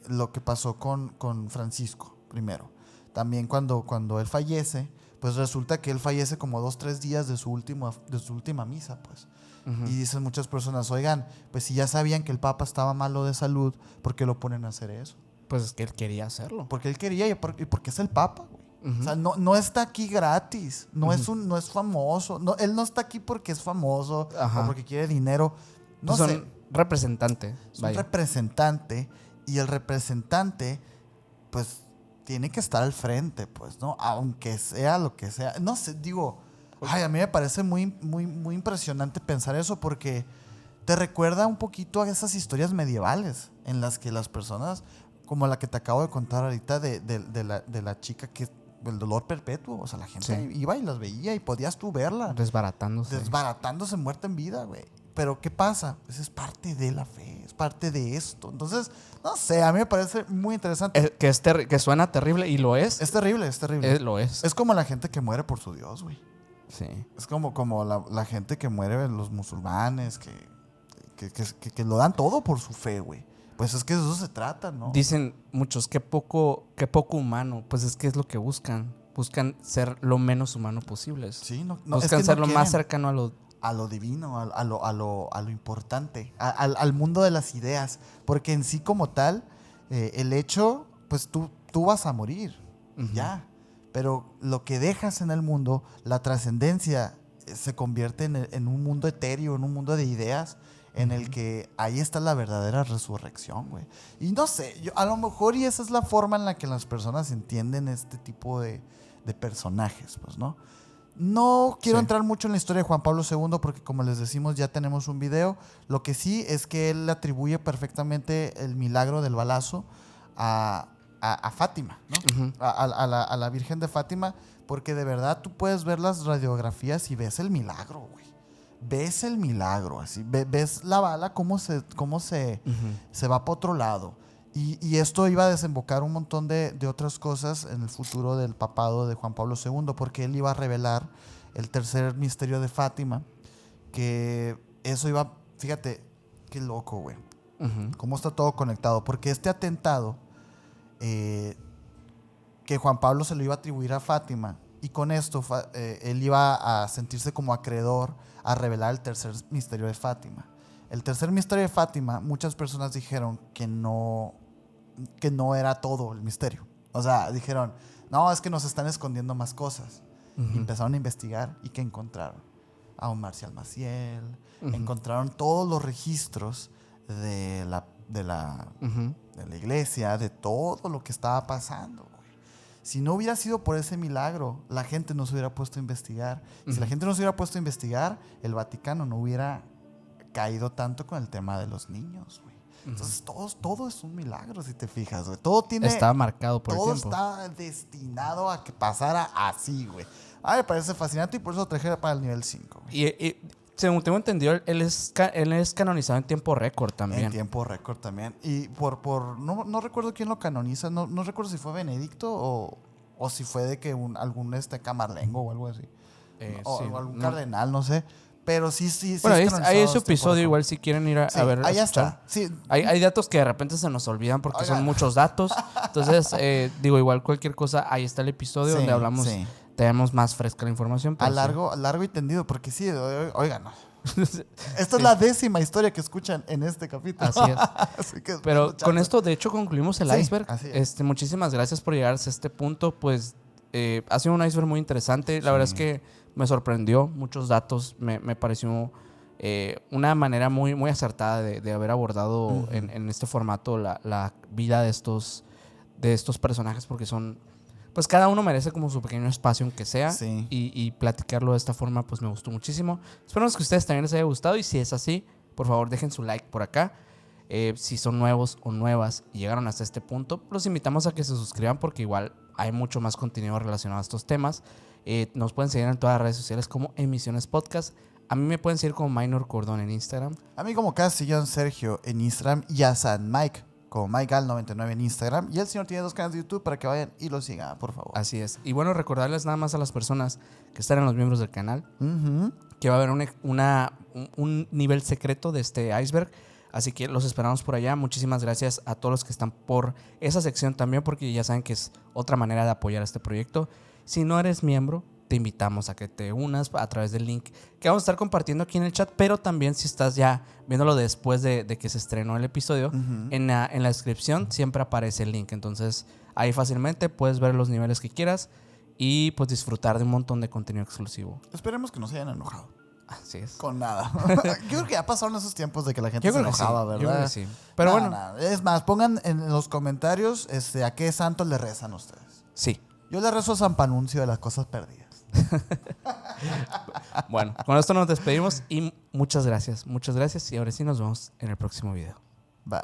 lo que pasó con Francisco primero. También cuando él fallece, pues resulta que él fallece como 2, 3 días de su última misa, pues. Ujú. Y dicen muchas personas, oigan, pues si ya sabían que el Papa estaba malo de salud, ¿por qué lo ponen a hacer eso? Pues es que él quería hacerlo. Porque él quería y porque es el Papa, güey. Ujú. O sea, no está aquí gratis, Ujú. no es famoso, él no está aquí porque es famoso Ajá. o porque quiere dinero. No Pues sé, son representante. es un Vaya. representante, y el representante, pues, tiene que estar al frente, pues, ¿no? Aunque sea lo que sea. No sé, digo, ay, a mí me parece muy, muy, muy impresionante pensar eso porque te recuerda un poquito a esas historias medievales en las que las personas, como la que te acabo de contar ahorita de la chica que el dolor perpetuo, o sea, la gente Sí. iba y las veía y podías tú verla Desbaratándose. desbaratándose muerta en vida, güey. Pero ¿qué pasa? Pues es parte de la fe, es parte de esto. Entonces, no sé, a mí me parece muy interesante. Que suena terrible y lo es. Es terrible, es terrible. Lo es. Es como la gente que muere por su Dios, güey. Sí. Es como la gente que muere, los musulmanes, que lo dan todo por su fe, güey. Pues es que de eso se trata, ¿no? Dicen muchos, qué poco humano. Pues es que es lo que buscan. Buscan ser lo menos humano posibles. Sí, no, es Buscan que ser no lo más quieren cercano a lo divino, a lo importante, al mundo de las ideas. Porque en sí como tal, el hecho, pues tú vas a morir, Ujú. ya. Pero lo que dejas en el mundo, la trascendencia, se convierte en un mundo etéreo, en un mundo de ideas, en el que ahí está la verdadera resurrección, güey. Y no sé, a lo mejor y esa es la forma en la que las personas entienden este tipo de personajes, pues, ¿no? No quiero Sí. entrar mucho en la historia de Juan Pablo II porque, como les decimos, ya tenemos un video. Lo que sí es que él le atribuye perfectamente el milagro del balazo a Fátima, ¿no? Ujú. A la Virgen de Fátima, porque de verdad tú puedes ver las radiografías y ves el milagro, güey. Ves el milagro, así. Ves la bala, cómo se Ujú. va para otro lado. Y esto iba a desembocar un montón de otras cosas en el futuro del papado de Juan Pablo II, porque él iba a revelar el tercer misterio de Fátima, que eso iba, fíjate, qué loco, güey, Ujú. cómo está todo conectado, porque este atentado que Juan Pablo se lo iba a atribuir a Fátima, y con esto él iba a sentirse como acreedor a revelar el tercer misterio de Fátima. El tercer misterio de Fátima, muchas personas dijeron que no era todo el misterio. O sea, dijeron, no, es que nos están escondiendo más cosas. Ujú. Y empezaron a investigar y ¿qué encontraron? A un Marcial Maciel, Ujú. encontraron todos los registros de la Ujú. de la iglesia, de todo lo que estaba pasando, güey. Si no hubiera sido por ese milagro, la gente no se hubiera puesto a investigar. Y si la gente no se hubiera puesto a investigar, el Vaticano no hubiera caído tanto con el tema de los niños, güey. Entonces, todo es un milagro, si te fijas, güey. Todo tiene... Estaba marcado por el todo tiempo. está destinado a que pasara así, güey. A mí me parece fascinante y por eso lo traje para el nivel 5, güey. Y según tengo entendido, él es canonizado en tiempo récord también. En tiempo récord también. Y no recuerdo quién lo canoniza. No recuerdo si fue Benedicto o si fue de que algún camarlengo o algo así. O Sí, algún no. cardenal, no sé. Pero sí. Bueno, es hay canonizado ese en tiempo episodio récord. igual si quieren ir Sí, a ver. ahí escuchar. está. Sí. Hay datos que de repente se nos olvidan porque Oigan. son muchos datos. Entonces, igual cualquier cosa, ahí está el episodio Sí, donde hablamos, sí. tenemos más fresca la información. A pero sí. largo y tendido, porque sí, oigan. Esta es la 10ª historia que escuchan en este capítulo. Así es. Así que Pero muchachos. con esto, de hecho, concluimos el Sí, iceberg. así es. Muchísimas gracias por llegar hasta este punto. Pues ha sido un iceberg muy interesante. La verdad es que me sorprendió. Muchos datos. Me pareció una manera muy, muy acertada de haber abordado en este formato la vida de estos personajes, porque son... Pues cada uno merece como su pequeño espacio, aunque sea. Sí. Y platicarlo de esta forma, pues me gustó muchísimo. Esperamos que a ustedes también les haya gustado. Y si es así, por favor, dejen su like por acá. Si son nuevos o nuevas y llegaron hasta este punto, los invitamos a que se suscriban porque igual hay mucho más contenido relacionado a estos temas. Nos pueden seguir en todas las redes sociales como Emisiones Podcast. A mí me pueden seguir como Minor Cordón en Instagram. A mí como Castillón Sergio en Instagram y a San Mike como MikeGal99 en Instagram. Y el señor tiene 2 canales de YouTube para que vayan y lo sigan, por favor. Así es. Y bueno, recordarles nada más a las personas que están en los miembros del canal que va a haber un nivel secreto de este iceberg. Así que los esperamos por allá. Muchísimas gracias a todos los que están por esa sección también, porque ya saben que es otra manera de apoyar este proyecto. Si no eres miembro, te invitamos a que te unas a través del link que vamos a estar compartiendo aquí en el chat, pero también si estás ya viéndolo después de que se estrenó el episodio, en la descripción siempre aparece el link. Entonces ahí fácilmente puedes ver los niveles que quieras y pues disfrutar de un montón de contenido exclusivo. Esperemos que no se hayan enojado. Así es. Con nada. Yo creo que ya pasaron esos tiempos de que la gente Yo se creo que sí, enojaba, yo ¿verdad? creo que sí. Pero bueno. Es más, pongan en los comentarios a qué santo le rezan ustedes. Sí. Yo le rezo a San Panuncio de las cosas perdidas. Bueno, con esto nos despedimos y muchas gracias. Muchas gracias y ahora sí nos vemos en el próximo video. Bye.